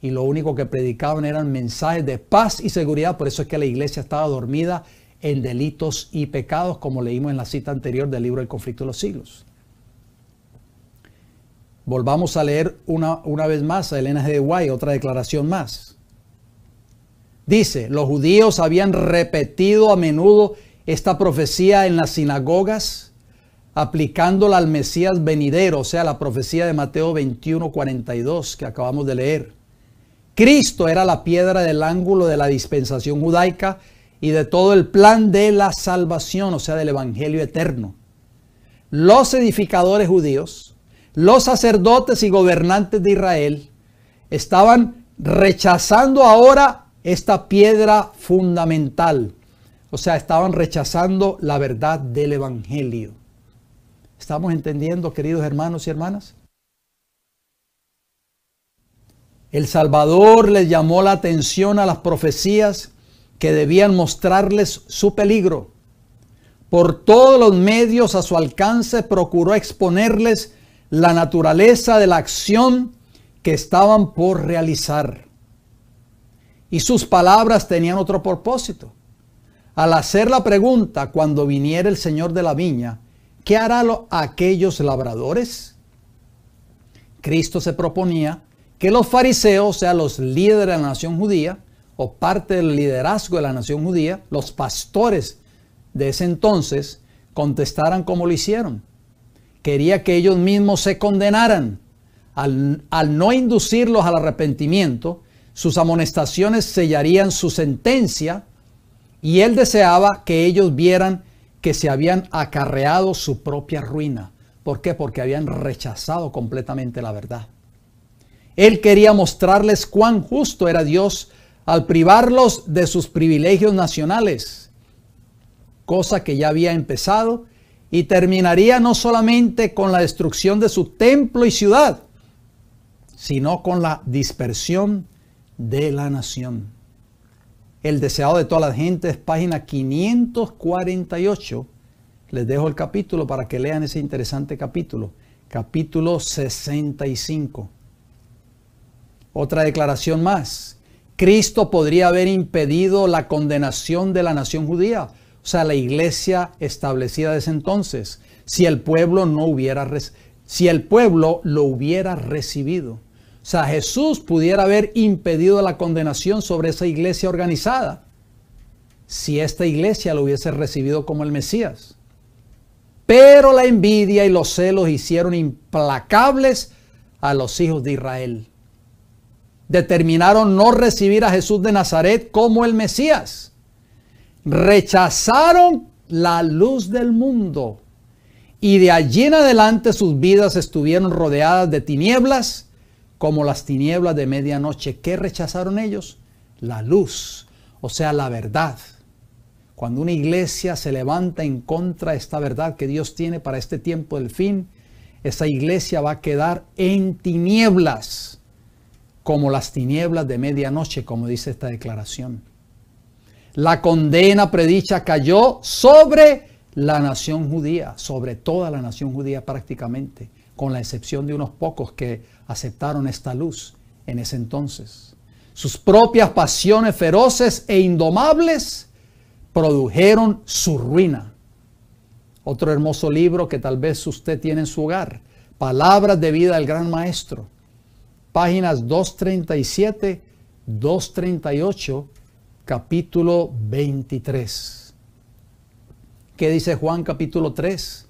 y lo único que predicaban eran mensajes de paz y seguridad. Por eso es que la iglesia estaba dormida en delitos y pecados, como leímos en la cita anterior del libro del conflicto de los siglos. Volvamos a leer una vez más a Elena G. de White, otra declaración más. Dice, los judíos habían repetido a menudo esta profecía en las sinagogas, aplicándola al Mesías venidero, o sea, la profecía de Mateo 21:42 que acabamos de leer. Cristo era la piedra del ángulo de la dispensación judaica y de todo el plan de la salvación, o sea, del evangelio eterno. Los edificadores judíos, los sacerdotes y gobernantes de Israel estaban rechazando ahora esta piedra fundamental. O sea, estaban rechazando la verdad del evangelio. ¿Estamos entendiendo, queridos hermanos y hermanas? El Salvador les llamó la atención a las profecías que debían mostrarles su peligro. Por todos los medios a su alcance procuró exponerles la naturaleza de la acción que estaban por realizar. Y sus palabras tenían otro propósito. Al hacer la pregunta, cuando viniera el Señor de la viña, ¿qué hará aquellos labradores? Cristo se proponía que los fariseos, o sea, los líderes de la nación judía, o parte del liderazgo de la nación judía, los pastores de ese entonces, contestaran como lo hicieron. Quería que ellos mismos se condenaran. Al no inducirlos al arrepentimiento, sus amonestaciones sellarían su sentencia Y él deseaba que ellos vieran que se habían acarreado su propia ruina. ¿Por qué? Porque habían rechazado completamente la verdad. Él quería mostrarles cuán justo era Dios al privarlos de sus privilegios nacionales, cosa que ya había empezado y terminaría no solamente con la destrucción de su templo y ciudad, sino con la dispersión de la nación. El deseado de toda la gente es página 548. Les dejo el capítulo para que lean ese interesante capítulo. Capítulo 65. Otra declaración más. Cristo podría haber impedido la condenación de la nación judía, o sea, la iglesia establecida desde entonces, si el pueblo lo hubiera recibido. O sea, Jesús pudiera haber impedido la condenación sobre esa iglesia organizada, si esta iglesia lo hubiese recibido como el Mesías. Pero la envidia y los celos hicieron implacables a los hijos de Israel. Determinaron no recibir a Jesús de Nazaret como el Mesías. Rechazaron la luz del mundo. Y de allí en adelante sus vidas estuvieron rodeadas de tinieblas, como las tinieblas de medianoche. ¿Qué rechazaron ellos? La luz, o sea, la verdad. Cuando una iglesia se levanta en contra de esta verdad que Dios tiene para este tiempo del fin, esa iglesia va a quedar en tinieblas, como las tinieblas de medianoche, como dice esta declaración. La condena predicha cayó sobre la nación judía, sobre toda la nación judía prácticamente, con la excepción de unos pocos que aceptaron esta luz en ese entonces. Sus propias pasiones feroces e indomables produjeron su ruina. Otro hermoso libro que tal vez usted tiene en su hogar, Palabras de vida del Gran Maestro. Páginas 237, 238, capítulo 23. ¿Qué dice Juan capítulo 3,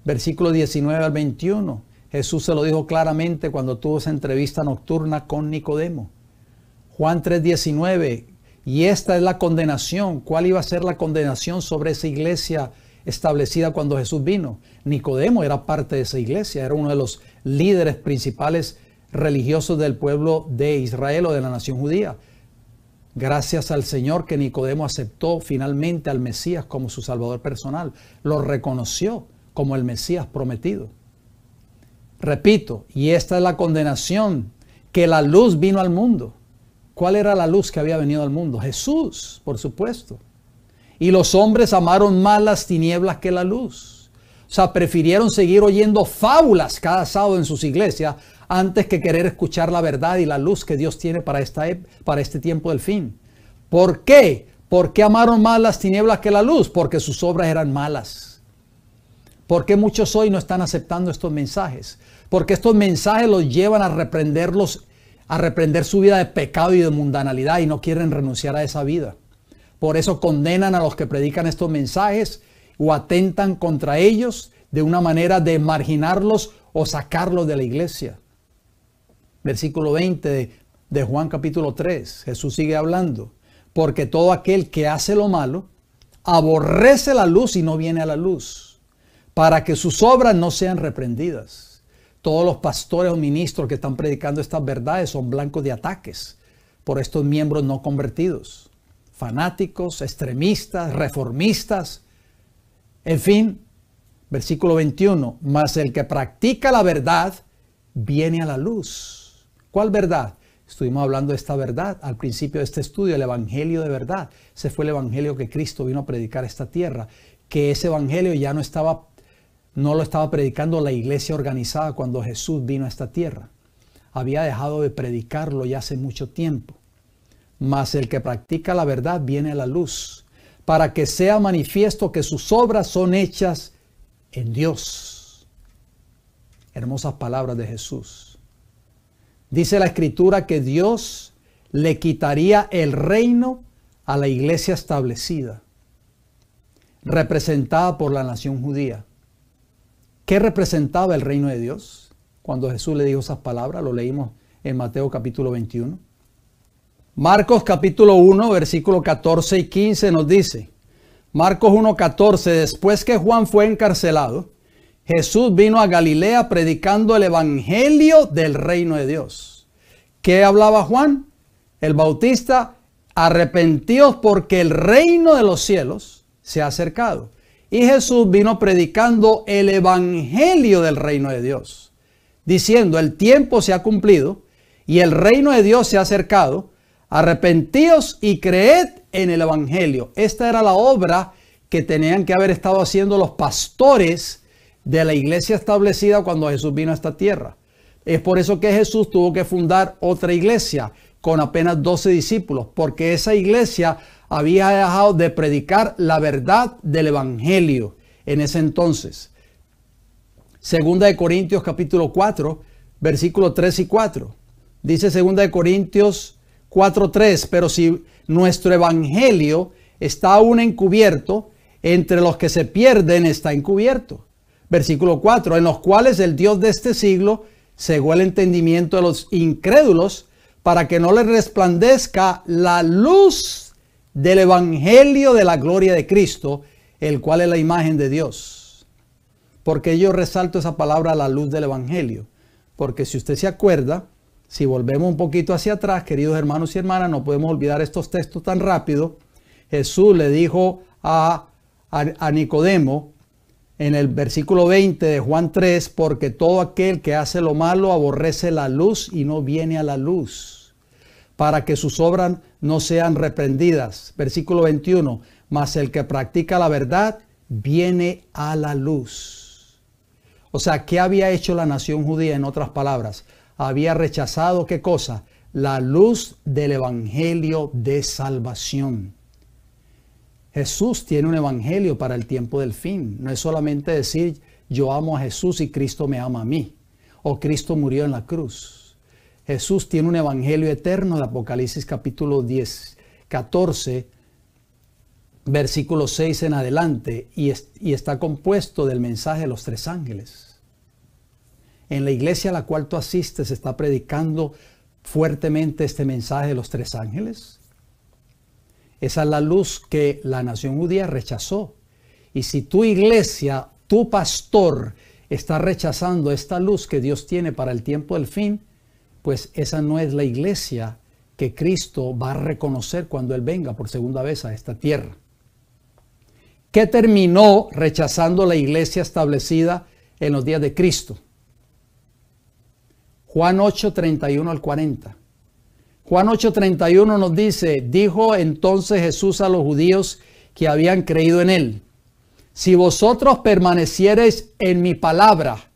versículo 19 al 21? Jesús se lo dijo claramente cuando tuvo esa entrevista nocturna con Nicodemo. Juan 3, 19. Y esta es la condenación. ¿Cuál iba a ser la condenación sobre esa iglesia establecida cuando Jesús vino? Nicodemo era parte de esa iglesia, era uno de los líderes principales religiosos del pueblo de Israel o de la nación judía. Gracias al Señor que Nicodemo aceptó finalmente al Mesías como su Salvador personal. Lo reconoció como el Mesías prometido. Repito, y esta es la condenación, que la luz vino al mundo. ¿Cuál era la luz que había venido al mundo? Jesús, por supuesto. Y los hombres amaron más las tinieblas que la luz. O sea, prefirieron seguir oyendo fábulas cada sábado en sus iglesias antes que querer escuchar la verdad y la luz que Dios tiene para este tiempo del fin. ¿Por qué? ¿Por qué amaron más las tinieblas que la luz? Porque sus obras eran malas. ¿Por qué muchos hoy no están aceptando estos mensajes? Porque estos mensajes los llevan a reprender su vida de pecado y de mundanalidad y no quieren renunciar a esa vida. Por eso condenan a los que predican estos mensajes o atentan contra ellos de una manera de marginarlos o sacarlos de la iglesia. Versículo 20 de Juan capítulo 3, Jesús sigue hablando. Porque todo aquel que hace lo malo, aborrece la luz y no viene a la luz, para que sus obras no sean reprendidas. Todos los pastores o ministros que están predicando estas verdades son blancos de ataques por estos miembros no convertidos. Fanáticos, extremistas, reformistas. En fin, versículo 21, mas el que practica la verdad viene a la luz. ¿Cuál verdad? Estuvimos hablando de esta verdad al principio de este estudio, el evangelio de verdad. Ese fue el evangelio que Cristo vino a predicar a esta tierra. Que ese evangelio ya no lo estaba predicando la iglesia organizada cuando Jesús vino a esta tierra. Había dejado de predicarlo ya hace mucho tiempo. Mas el que practica la verdad viene a la luz, para que sea manifiesto que sus obras son hechas en Dios. Hermosas palabras de Jesús. Dice la Escritura que Dios le quitaría el reino a la iglesia establecida, representada por la nación judía. ¿Qué representaba el reino de Dios? Cuando Jesús le dijo esas palabras, lo leímos en Mateo capítulo 21. Marcos capítulo 1, versículo 14 y 15 nos dice, Marcos 1:14, después que Juan fue encarcelado, Jesús vino a Galilea predicando el evangelio del reino de Dios. ¿Qué hablaba Juan? El Bautista, arrepentíos porque el reino de los cielos se ha acercado. Y Jesús vino predicando el evangelio del reino de Dios, diciendo, el tiempo se ha cumplido y el reino de Dios se ha acercado. Arrepentíos y creed en el evangelio. Esta era la obra que tenían que haber estado haciendo los pastores de la iglesia establecida cuando Jesús vino a esta tierra. Es por eso que Jesús tuvo que fundar otra iglesia con apenas 12 discípulos, porque esa iglesia había dejado de predicar la verdad del evangelio en ese entonces. Segunda de Corintios capítulo 4, versículos 3 y 4. Dice Segunda de Corintios 4:3, pero si nuestro evangelio está aún encubierto, entre los que se pierden está encubierto. Versículo 4, en los cuales el Dios de este siglo cegó el entendimiento de los incrédulos para que no les resplandezca la luz del evangelio de la gloria de Cristo, el cual es la imagen de Dios. Porque yo resalto esa palabra, la luz del evangelio, porque si usted se acuerda, si volvemos un poquito hacia atrás, queridos hermanos y hermanas, no podemos olvidar estos textos tan rápido. Jesús le dijo a Nicodemo en el versículo 20 de Juan 3, porque todo aquel que hace lo malo aborrece la luz y no viene a la luz, para que sus obras no sean reprendidas. Versículo 21, mas el que practica la verdad viene a la luz. O sea, ¿qué había hecho la nación judía? En otras palabras, había rechazado, ¿qué cosa? La luz del evangelio de salvación. Jesús tiene un evangelio para el tiempo del fin. No es solamente decir, yo amo a Jesús y Cristo me ama a mí, o Cristo murió en la cruz. Jesús tiene un evangelio eterno de Apocalipsis capítulo 14, versículo 6 en adelante, y está compuesto del mensaje de los 3 ángeles. En la iglesia a la cual tú asistes, ¿está predicando fuertemente este mensaje de los 3 ángeles? Esa es la luz que la nación judía rechazó. Y si tu iglesia, tu pastor, está rechazando esta luz que Dios tiene para el tiempo del fin, pues esa no es la iglesia que Cristo va a reconocer cuando Él venga por segunda vez a esta tierra. ¿Qué terminó rechazando la iglesia establecida en los días de Cristo? Juan 8, 31 al 40. Juan 8, 31 nos dice, dijo entonces Jesús a los judíos que habían creído en Él, si vosotros permaneciereis en mi palabra,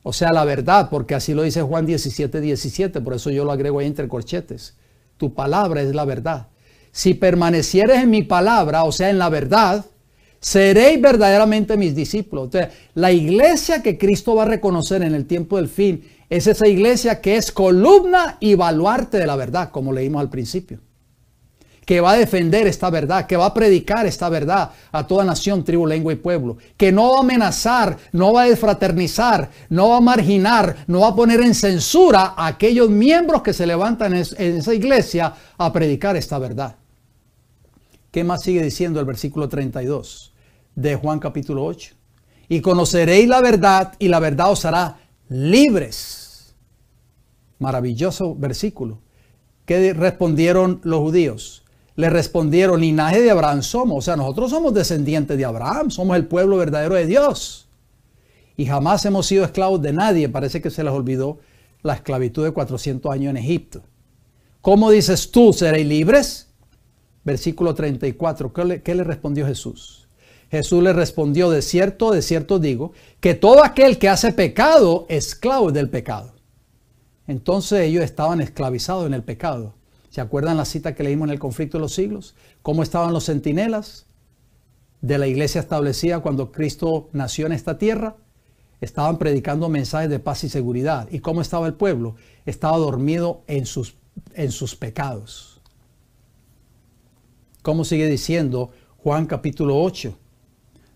o sea, la verdad, porque así lo dice Juan 17, 17, por eso yo lo agrego ahí entre corchetes, tu palabra es la verdad. Si permaneciereis en mi palabra, o sea, en la verdad, seréis verdaderamente mis discípulos. Entonces, la iglesia que Cristo va a reconocer en el tiempo del fin es esa iglesia que es columna y baluarte de la verdad, como leímos al principio. Que va a defender esta verdad, que va a predicar esta verdad a toda nación, tribu, lengua y pueblo. Que no va a amenazar, no va a desfraternizar, no va a marginar, no va a poner en censura a aquellos miembros que se levantan en esa iglesia a predicar esta verdad. ¿Qué más sigue diciendo el versículo 32 de Juan capítulo 8? Y conoceréis la verdad y la verdad os hará libres. Maravilloso versículo. ¿Qué respondieron los judíos? Le respondieron, linaje de Abraham somos. O sea, nosotros somos descendientes de Abraham, somos el pueblo verdadero de Dios. Y jamás hemos sido esclavos de nadie. Parece que se les olvidó la esclavitud de 400 años en Egipto. ¿Cómo dices tú, seréis libres? Versículo 34. ¿Qué le respondió Jesús? Jesús le respondió, de cierto digo, que todo aquel que hace pecado, esclavo del pecado. Entonces ellos estaban esclavizados en el pecado. ¿Se acuerdan la cita que leímos en el conflicto de los siglos? ¿Cómo estaban los centinelas de la iglesia establecida cuando Cristo nació en esta tierra? Estaban predicando mensajes de paz y seguridad. ¿Y cómo estaba el pueblo? Estaba dormido en sus pecados. ¿Cómo sigue diciendo Juan capítulo 8,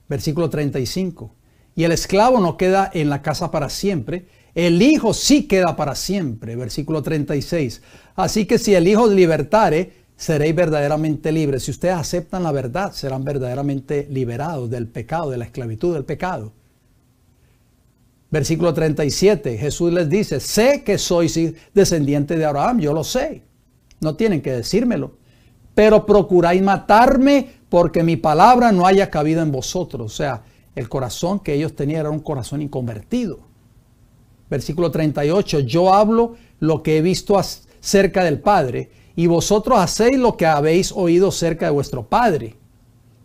versículo 35? Y el esclavo no queda en la casa para siempre, El Hijo sí queda para siempre. Versículo 36. Así que si el Hijo os libertare, seréis verdaderamente libres. Si ustedes aceptan la verdad, serán verdaderamente liberados del pecado, de la esclavitud del pecado. Versículo 37. Jesús les dice, sé que sois descendientes de Abraham. Yo lo sé. No tienen que decírmelo. Pero procuráis matarme porque mi palabra no haya cabido en vosotros. O sea, el corazón que ellos tenían era un corazón inconvertido. Versículo 38, yo hablo lo que he visto acerca del Padre, y vosotros hacéis lo que habéis oído cerca de vuestro Padre.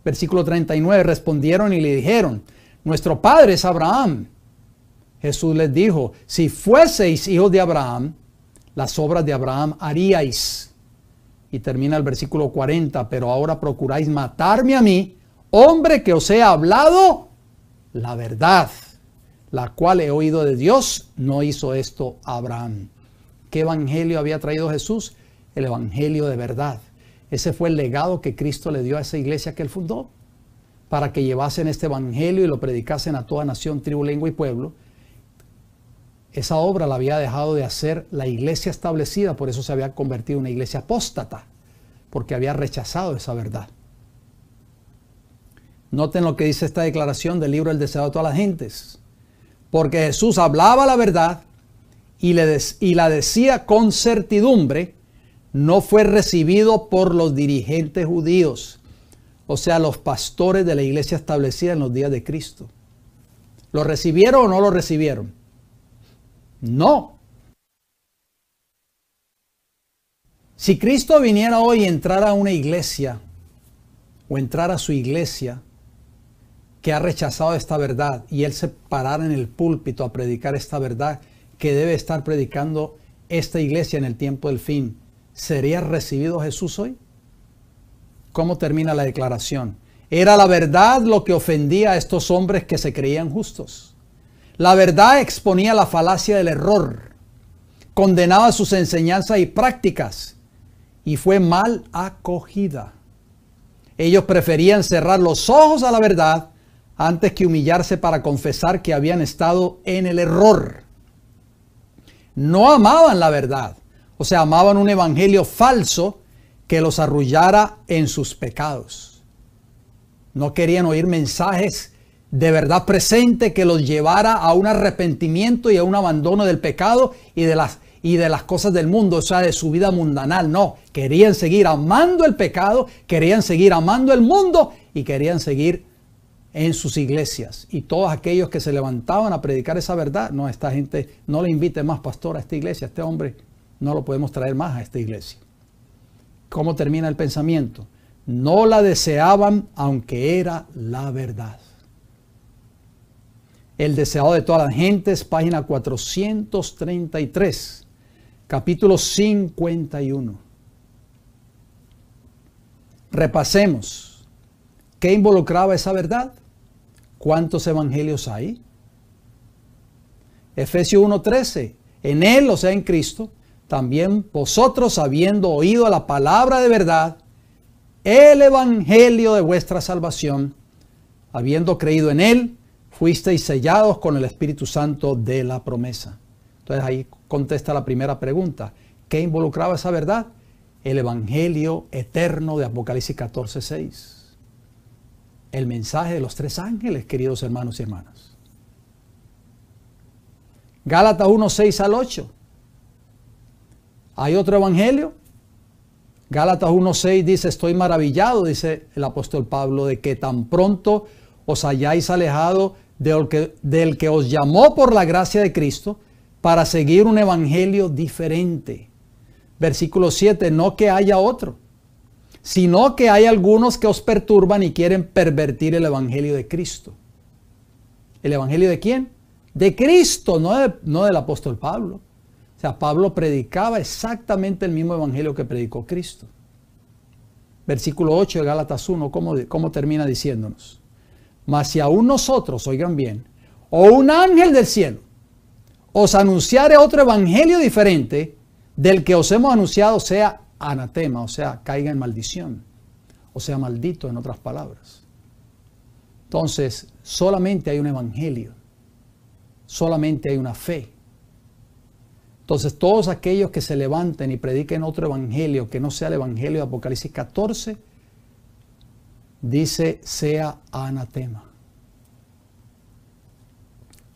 Versículo 39, respondieron y le dijeron, nuestro Padre es Abraham. Jesús les dijo, si fueseis hijos de Abraham, las obras de Abraham haríais. Y termina el versículo 40, pero ahora procuráis matarme a mí, hombre que os he hablado la verdad, la cual he oído de Dios. No hizo esto Abraham. ¿Qué evangelio había traído Jesús? El evangelio de verdad. Ese fue el legado que Cristo le dio a esa iglesia que él fundó, para que llevasen este evangelio y lo predicasen a toda nación, tribu, lengua y pueblo. Esa obra la había dejado de hacer la iglesia establecida, por eso se había convertido en una iglesia apóstata, porque había rechazado esa verdad. Noten lo que dice esta declaración del libro El deseado de todas las gentes. Porque Jesús hablaba la verdad y la decía con certidumbre, no fue recibido por los dirigentes judíos, o sea, los pastores de la iglesia establecida en los días de Cristo. ¿Lo recibieron o no lo recibieron? No. Si Cristo viniera hoy y entrara a una iglesia, o entrara a su iglesia, que ha rechazado esta verdad, y él se parara en el púlpito a predicar esta verdad que debe estar predicando esta iglesia en el tiempo del fin, ¿sería recibido Jesús hoy? ¿Cómo termina la declaración? Era la verdad lo que ofendía a estos hombres que se creían justos. La verdad exponía la falacia del error, condenaba sus enseñanzas y prácticas, y fue mal acogida. Ellos preferían cerrar los ojos a la verdad antes que humillarse para confesar que habían estado en el error. No amaban la verdad, o sea, amaban un evangelio falso que los arrullara en sus pecados. No querían oír mensajes de verdad presente que los llevara a un arrepentimiento y a un abandono del pecado y de las cosas del mundo, o sea, de su vida mundanal. No, querían seguir amando el pecado, querían seguir amando el mundo y querían seguir en sus iglesias. Y todos aquellos que se levantaban a predicar esa verdad, no, esta gente, no le invite más pastor a esta iglesia, este hombre no lo podemos traer más a esta iglesia. ¿Cómo termina el pensamiento? No la deseaban aunque era la verdad. El deseado de todas las gentes, página 433, capítulo 51. Repasemos. ¿Qué involucraba esa verdad? ¿Cuántos evangelios hay? Efesios 1:13. En Él, o sea, en Cristo, también vosotros, habiendo oído la palabra de verdad, el evangelio de vuestra salvación, habiendo creído en Él, fuisteis sellados con el Espíritu Santo de la promesa. Entonces ahí contesta la primera pregunta. ¿Qué involucraba esa verdad? El evangelio eterno de Apocalipsis 14:6. El mensaje de los tres ángeles, queridos hermanos y hermanas. Gálatas 1:6 al 8. ¿Hay otro evangelio? Gálatas 1:6 dice, estoy maravillado, dice el apóstol Pablo, de que tan pronto os hayáis alejado del que os llamó por la gracia de Cristo para seguir un evangelio diferente. Versículo 7, no que haya otro, sino que hay algunos que os perturban y quieren pervertir el evangelio de Cristo. ¿El evangelio de quién? De Cristo, no del apóstol Pablo. O sea, Pablo predicaba exactamente el mismo evangelio que predicó Cristo. Versículo 8 de Gálatas 1, ¿cómo termina diciéndonos? Mas si aún nosotros, oigan bien, o un ángel del cielo os anunciare otro evangelio diferente del que os hemos anunciado, sea anatema, o sea, caiga en maldición, o sea, maldito en otras palabras. Entonces, solamente hay un evangelio, solamente hay una fe, Entonces todos aquellos que se levanten y prediquen otro evangelio que no sea el evangelio de Apocalipsis 14, dice, sea anatema.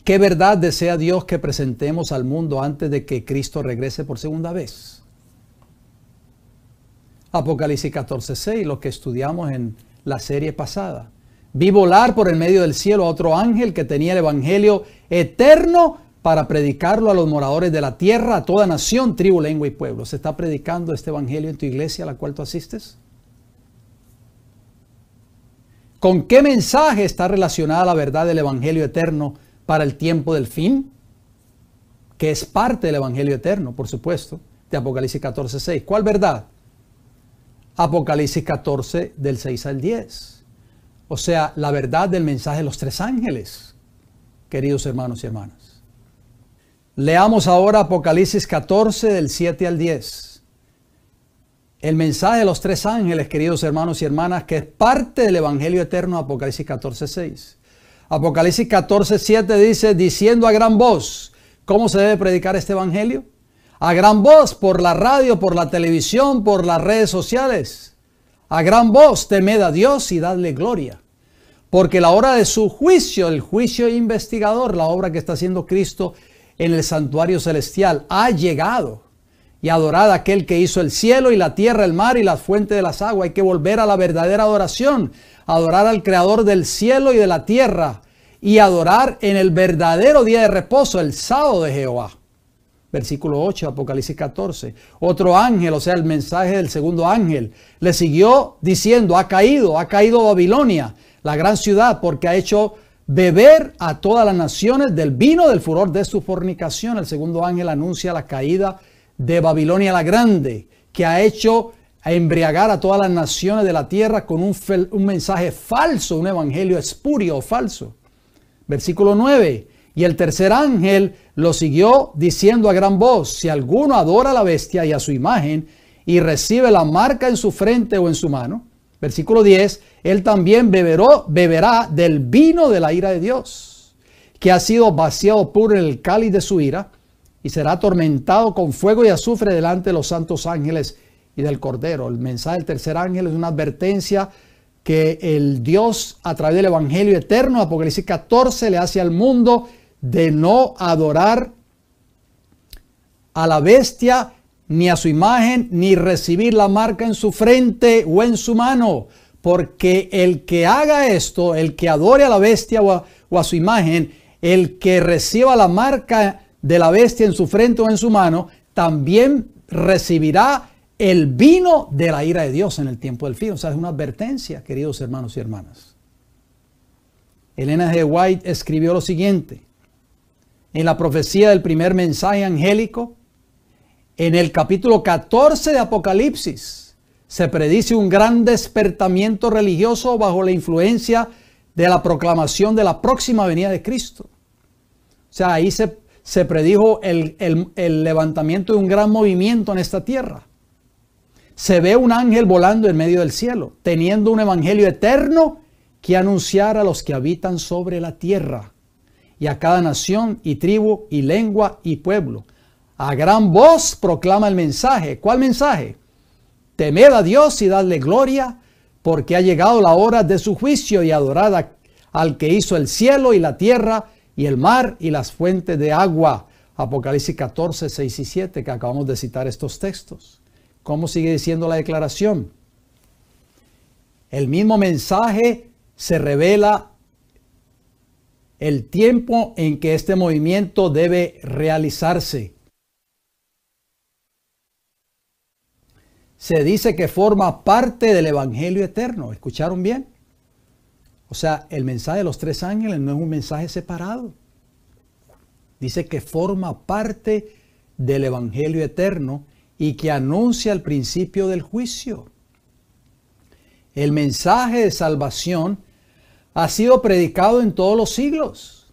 ¿Qué verdad desea Dios que presentemos al mundo antes de que Cristo regrese por segunda vez? Apocalipsis 14:6, lo que estudiamos en la serie pasada. Vi volar por el medio del cielo a otro ángel que tenía el evangelio eterno para predicarlo a los moradores de la tierra, a toda nación, tribu, lengua y pueblo. ¿Se está predicando este evangelio en tu iglesia a la cual tú asistes? ¿Con qué mensaje está relacionada la verdad del evangelio eterno para el tiempo del fin? Que es parte del evangelio eterno, por supuesto, de Apocalipsis 14:6. ¿Cuál verdad? Apocalipsis 14 del 6 al 10. O sea, la verdad del mensaje de los tres ángeles, queridos hermanos y hermanas. Leamos ahora Apocalipsis 14 del 7 al 10. El mensaje de los tres ángeles, queridos hermanos y hermanas, que es parte del evangelio eterno de Apocalipsis 14:6. Apocalipsis 14:7 dice, diciendo a gran voz, ¿cómo se debe predicar este evangelio? A gran voz, por la radio, por la televisión, por las redes sociales. A gran voz, temed a Dios y dadle gloria. Porque la hora de su juicio, el juicio investigador, la obra que está haciendo Cristo en el santuario celestial, ha llegado. Y adorad a aquel que hizo el cielo y la tierra, el mar y las fuentes de las aguas. Hay que volver a la verdadera adoración. Adorar al Creador del cielo y de la tierra. Y adorar en el verdadero día de reposo, el sábado de Jehová. Versículo 8, Apocalipsis 14. Otro ángel, o sea, el mensaje del segundo ángel, le siguió diciendo, ha caído Babilonia, la gran ciudad, porque ha hecho beber a todas las naciones del vino del furor de su fornicación. El segundo ángel anuncia la caída de Babilonia la grande, que ha hecho embriagar a todas las naciones de la tierra con un mensaje falso, un evangelio espurio o falso. Versículo 9. Y el tercer ángel lo siguió diciendo a gran voz, si alguno adora a la bestia y a su imagen y recibe la marca en su frente o en su mano. Versículo 10, él también beberá del vino de la ira de Dios, que ha sido vaciado puro en el cáliz de su ira, y será atormentado con fuego y azufre delante de los santos ángeles y del Cordero. El mensaje del tercer ángel es una advertencia que el Dios, a través del evangelio eterno, Apocalipsis 14, le hace al mundo de no adorar a la bestia, ni a su imagen, ni recibir la marca en su frente o en su mano. Porque el que haga esto, el que adore a la bestia o a su imagen, el que reciba la marca de la bestia en su frente o en su mano, también recibirá el vino de la ira de Dios en el tiempo del fin. O sea, es una advertencia, queridos hermanos y hermanas. Elena G. White escribió lo siguiente. En la profecía del primer mensaje angélico, en el capítulo 14 de Apocalipsis, se predice un gran despertamiento religioso bajo la influencia de la proclamación de la próxima venida de Cristo. O sea, ahí se predijo el levantamiento de un gran movimiento en esta tierra. Se ve un ángel volando en medio del cielo, teniendo un evangelio eterno que anunciar a los que habitan sobre la tierra, y a cada nación y tribu y lengua y pueblo. A gran voz proclama el mensaje. ¿Cuál mensaje? Temed a Dios y dadle gloria, porque ha llegado la hora de su juicio, y adorad al que hizo el cielo y la tierra y el mar y las fuentes de agua. Apocalipsis 14, 6 y 7, que acabamos de citar estos textos. ¿Cómo sigue diciendo la declaración? El mismo mensaje se revela el tiempo en que este movimiento debe realizarse. Se dice que forma parte del evangelio eterno. ¿Escucharon bien? O sea, el mensaje de los tres ángeles no es un mensaje separado. Dice que forma parte del evangelio eterno y que anuncia el principio del juicio. El mensaje de salvación ha sido predicado en todos los siglos.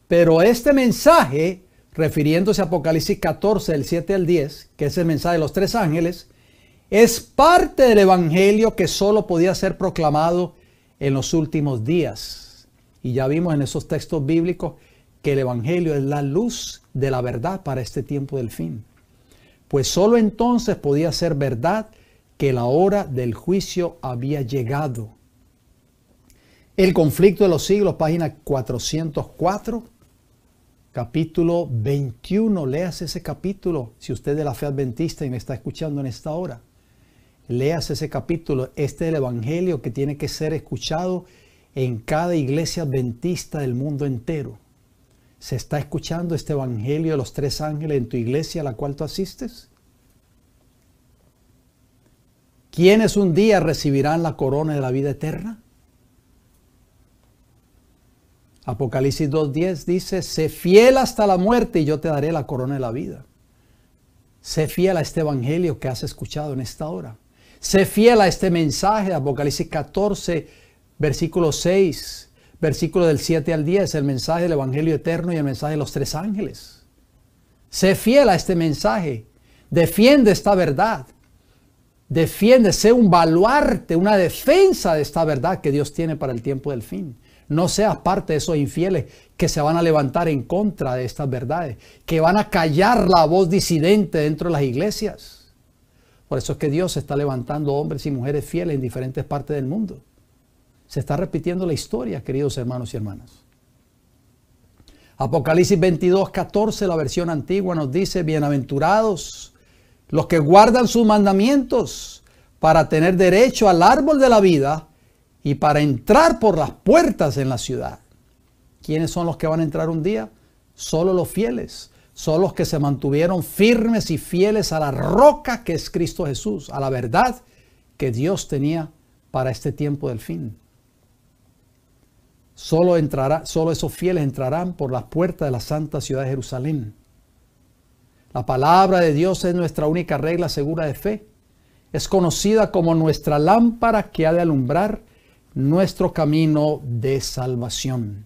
Pero este mensaje, refiriéndose a Apocalipsis 14, del 7 al 10, que es el mensaje de los tres ángeles, es parte del evangelio que solo podía ser proclamado en los últimos días. Y ya vimos en esos textos bíblicos que el Evangelio es la luz de la verdad para este tiempo del fin. Pues solo entonces podía ser verdad que la hora del juicio había llegado. El conflicto de los siglos, página 404, capítulo 21. Léase ese capítulo si usted es de la fe adventista y me está escuchando en esta hora. Léase ese capítulo. Este es el Evangelio que tiene que ser escuchado en cada iglesia adventista del mundo entero. ¿Se está escuchando este Evangelio de los tres ángeles en tu iglesia a la cual tú asistes? ¿Quiénes un día recibirán la corona de la vida eterna? Apocalipsis 2:10 dice, sé fiel hasta la muerte y yo te daré la corona de la vida. Sé fiel a este Evangelio que has escuchado en esta hora. Sé fiel a este mensaje de Apocalipsis 14, versículo 6, versículo del 7 al 10, el mensaje del Evangelio eterno y el mensaje de los tres ángeles. Sé fiel a este mensaje. Defiende esta verdad. Defiende, sé un baluarte, una defensa de esta verdad que Dios tiene para el tiempo del fin. No seas parte de esos infieles que se van a levantar en contra de estas verdades, que van a callar la voz disidente dentro de las iglesias. Por eso es que Dios está levantando hombres y mujeres fieles en diferentes partes del mundo. Se está repitiendo la historia, queridos hermanos y hermanas. Apocalipsis 22:14, la versión antigua, nos dice, bienaventurados los que guardan sus mandamientos para tener derecho al árbol de la vida y para entrar por las puertas en la ciudad. ¿Quiénes son los que van a entrar un día? Solo los fieles. Son los que se mantuvieron firmes y fieles a la roca que es Cristo Jesús, a la verdad que Dios tenía para este tiempo del fin. Solo esos fieles entrarán por las puertas de la santa ciudad de Jerusalén. La palabra de Dios es nuestra única regla segura de fe. Es conocida como nuestra lámpara que ha de alumbrar nuestro camino de salvación.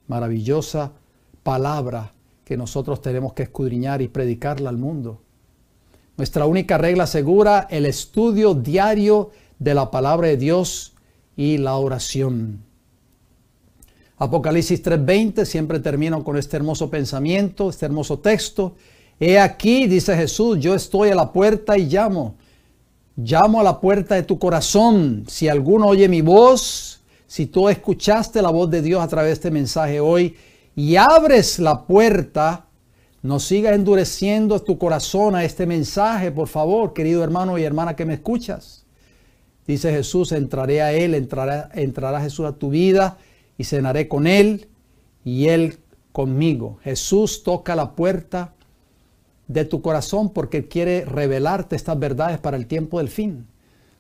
Maravillosa palabra que nosotros tenemos que escudriñar y predicarla al mundo. Nuestra única regla segura, el estudio diario de la palabra de Dios y la oración. Apocalipsis 3:20, siempre termino con este hermoso pensamiento, este hermoso texto. He aquí, dice Jesús, yo estoy a la puerta y llamo. Llamo a la puerta de tu corazón. Si alguno oye mi voz, si tú escuchaste la voz de Dios a través de este mensaje hoy y abres la puerta, no sigas endureciendo tu corazón a este mensaje, por favor, querido hermano y hermana que me escuchas. Dice Jesús, entraré a Él, entrará Jesús a tu vida y cenaré con Él y Él conmigo. Jesús toca la puerta de tu corazón porque quiere revelarte estas verdades para el tiempo del fin,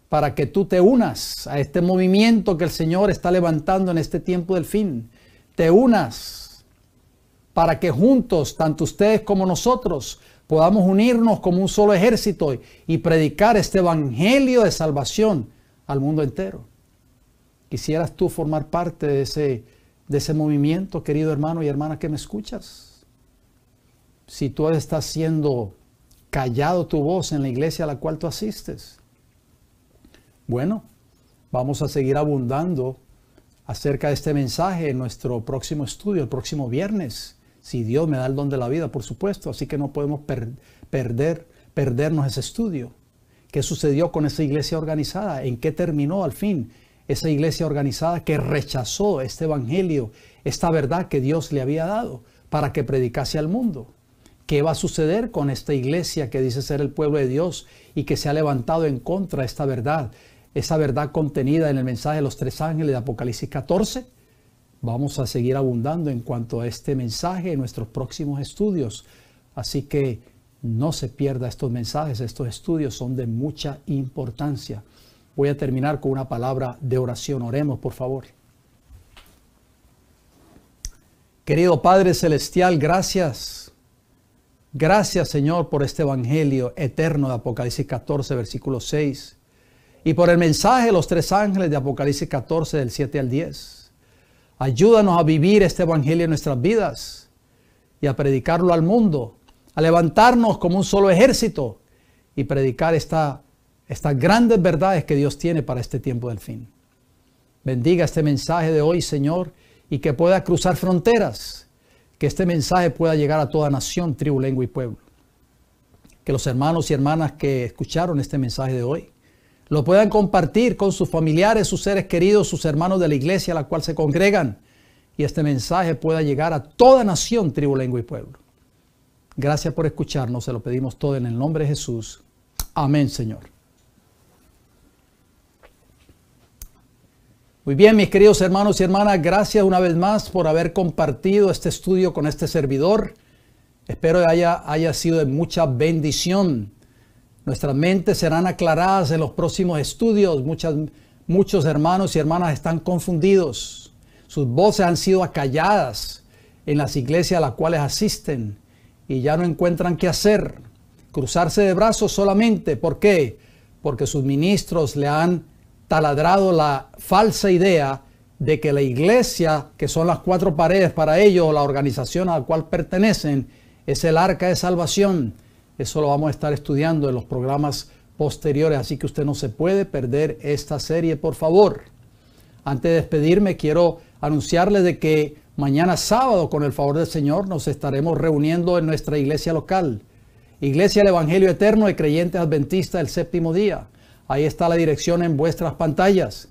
para que tú te unas a este movimiento que el Señor está levantando en este tiempo del fin. Te unas para que juntos, tanto ustedes como nosotros, podamos unirnos como un solo ejército y predicar este evangelio de salvación al mundo entero. ¿Quisieras tú formar parte de ese movimiento, querido hermano y hermana que me escuchas? Si tú estás siendo callado tu voz en la iglesia a la cual tú asistes, bueno, vamos a seguir abundando acerca de este mensaje en nuestro próximo estudio, el próximo viernes, si Dios me da el don de la vida, por supuesto. Así que no podemos perdernos ese estudio. ¿Qué sucedió con esa iglesia organizada? ¿En qué terminó al fin esa iglesia organizada que rechazó este evangelio, esta verdad que Dios le había dado para que predicase al mundo? ¿Qué va a suceder con esta iglesia que dice ser el pueblo de Dios y que se ha levantado en contra de esta verdad? Esa verdad contenida en el mensaje de los tres ángeles de Apocalipsis 14. Vamos a seguir abundando en cuanto a este mensaje en nuestros próximos estudios. Así que no se pierda estos mensajes, estos estudios son de mucha importancia. Voy a terminar con una palabra de oración. Oremos, por favor. Querido Padre Celestial, gracias. Gracias, Señor, por este evangelio eterno de Apocalipsis 14, versículo 6. Y por el mensaje de los tres ángeles de Apocalipsis 14, del 7 al 10. Ayúdanos a vivir este evangelio en nuestras vidas y a predicarlo al mundo, a levantarnos como un solo ejército y predicar estas grandes verdades que Dios tiene para este tiempo del fin. Bendiga este mensaje de hoy, Señor, y que pueda cruzar fronteras, que este mensaje pueda llegar a toda nación, tribu, lengua y pueblo. Que los hermanos y hermanas que escucharon este mensaje de hoy lo puedan compartir con sus familiares, sus seres queridos, sus hermanos de la iglesia a la cual se congregan. Y este mensaje pueda llegar a toda nación, tribu, lengua y pueblo. Gracias por escucharnos, se lo pedimos todo en el nombre de Jesús. Amén, Señor. Muy bien, mis queridos hermanos y hermanas, gracias una vez más por haber compartido este estudio con este servidor. Espero que haya sido de mucha bendición. Nuestras mentes serán aclaradas en los próximos estudios. Muchos hermanos y hermanas están confundidos. Sus voces han sido acalladas en las iglesias a las cuales asisten y ya no encuentran qué hacer. Cruzarse de brazos solamente. ¿Por qué? Porque sus ministros le han taladrado la falsa idea de que la iglesia, que son las cuatro paredes para ellos, la organización a la cual pertenecen, es el arca de salvación. Eso lo vamos a estar estudiando en los programas posteriores, así que usted no se puede perder esta serie, por favor. Antes de despedirme, quiero anunciarles de que mañana sábado, con el favor del Señor, nos estaremos reuniendo en nuestra iglesia local. Iglesia del Evangelio Eterno de Creyentes Adventistas del Séptimo Día. Ahí está la dirección en vuestras pantallas.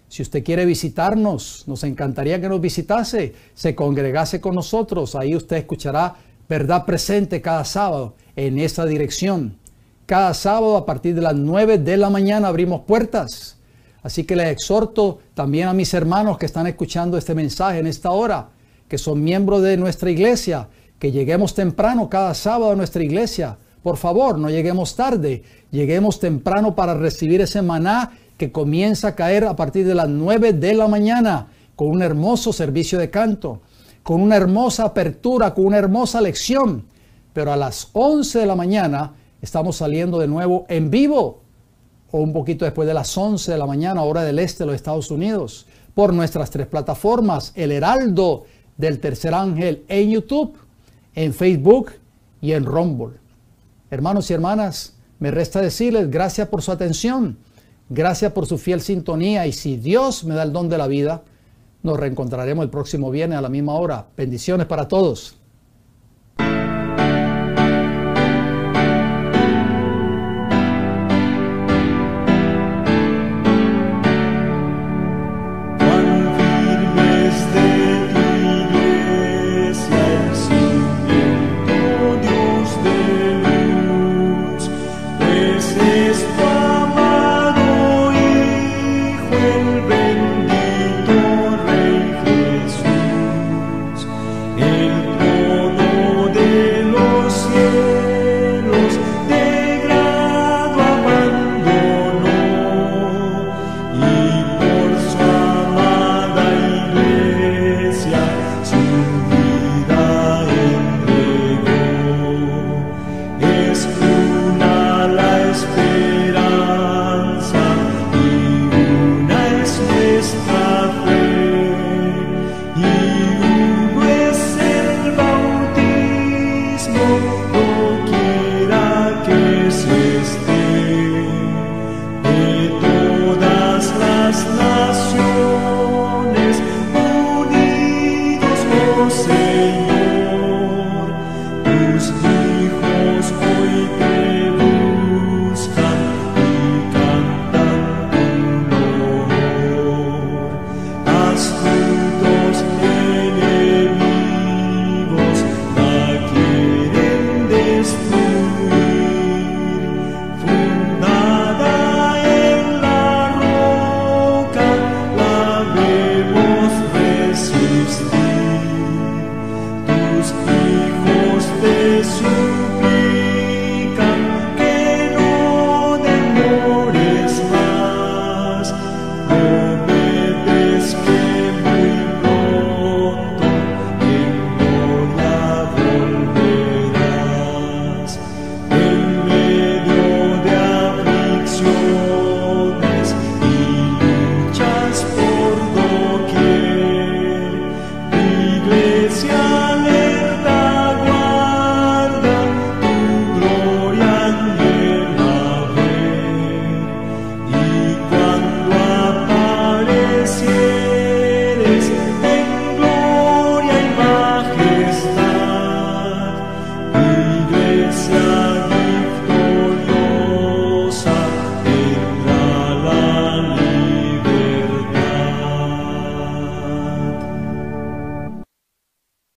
Si usted quiere visitarnos, nos encantaría que nos visitase, se congregase con nosotros. Ahí usted escuchará verdad presente cada sábado en esa dirección. Cada sábado a partir de las 9 de la mañana abrimos puertas. Así que les exhorto también a mis hermanos que están escuchando este mensaje en esta hora, que son miembros de nuestra iglesia, que lleguemos temprano cada sábado a nuestra iglesia. Por favor, no lleguemos tarde, lleguemos temprano para recibir ese maná que comienza a caer a partir de las 9 de la mañana, con un hermoso servicio de canto, con una hermosa apertura, con una hermosa lección. Pero a las 11 de la mañana estamos saliendo de nuevo en vivo, o un poquito después de las 11 de la mañana, hora del este de los Estados Unidos, por nuestras 3 plataformas, El Heraldo del Tercer Ángel en YouTube, en Facebook y en Rumble. Hermanos y hermanas, me resta decirles gracias por su atención, gracias por su fiel sintonía, y si Dios me da el don de la vida, nos reencontraremos el próximo viernes a la misma hora. Bendiciones para todos.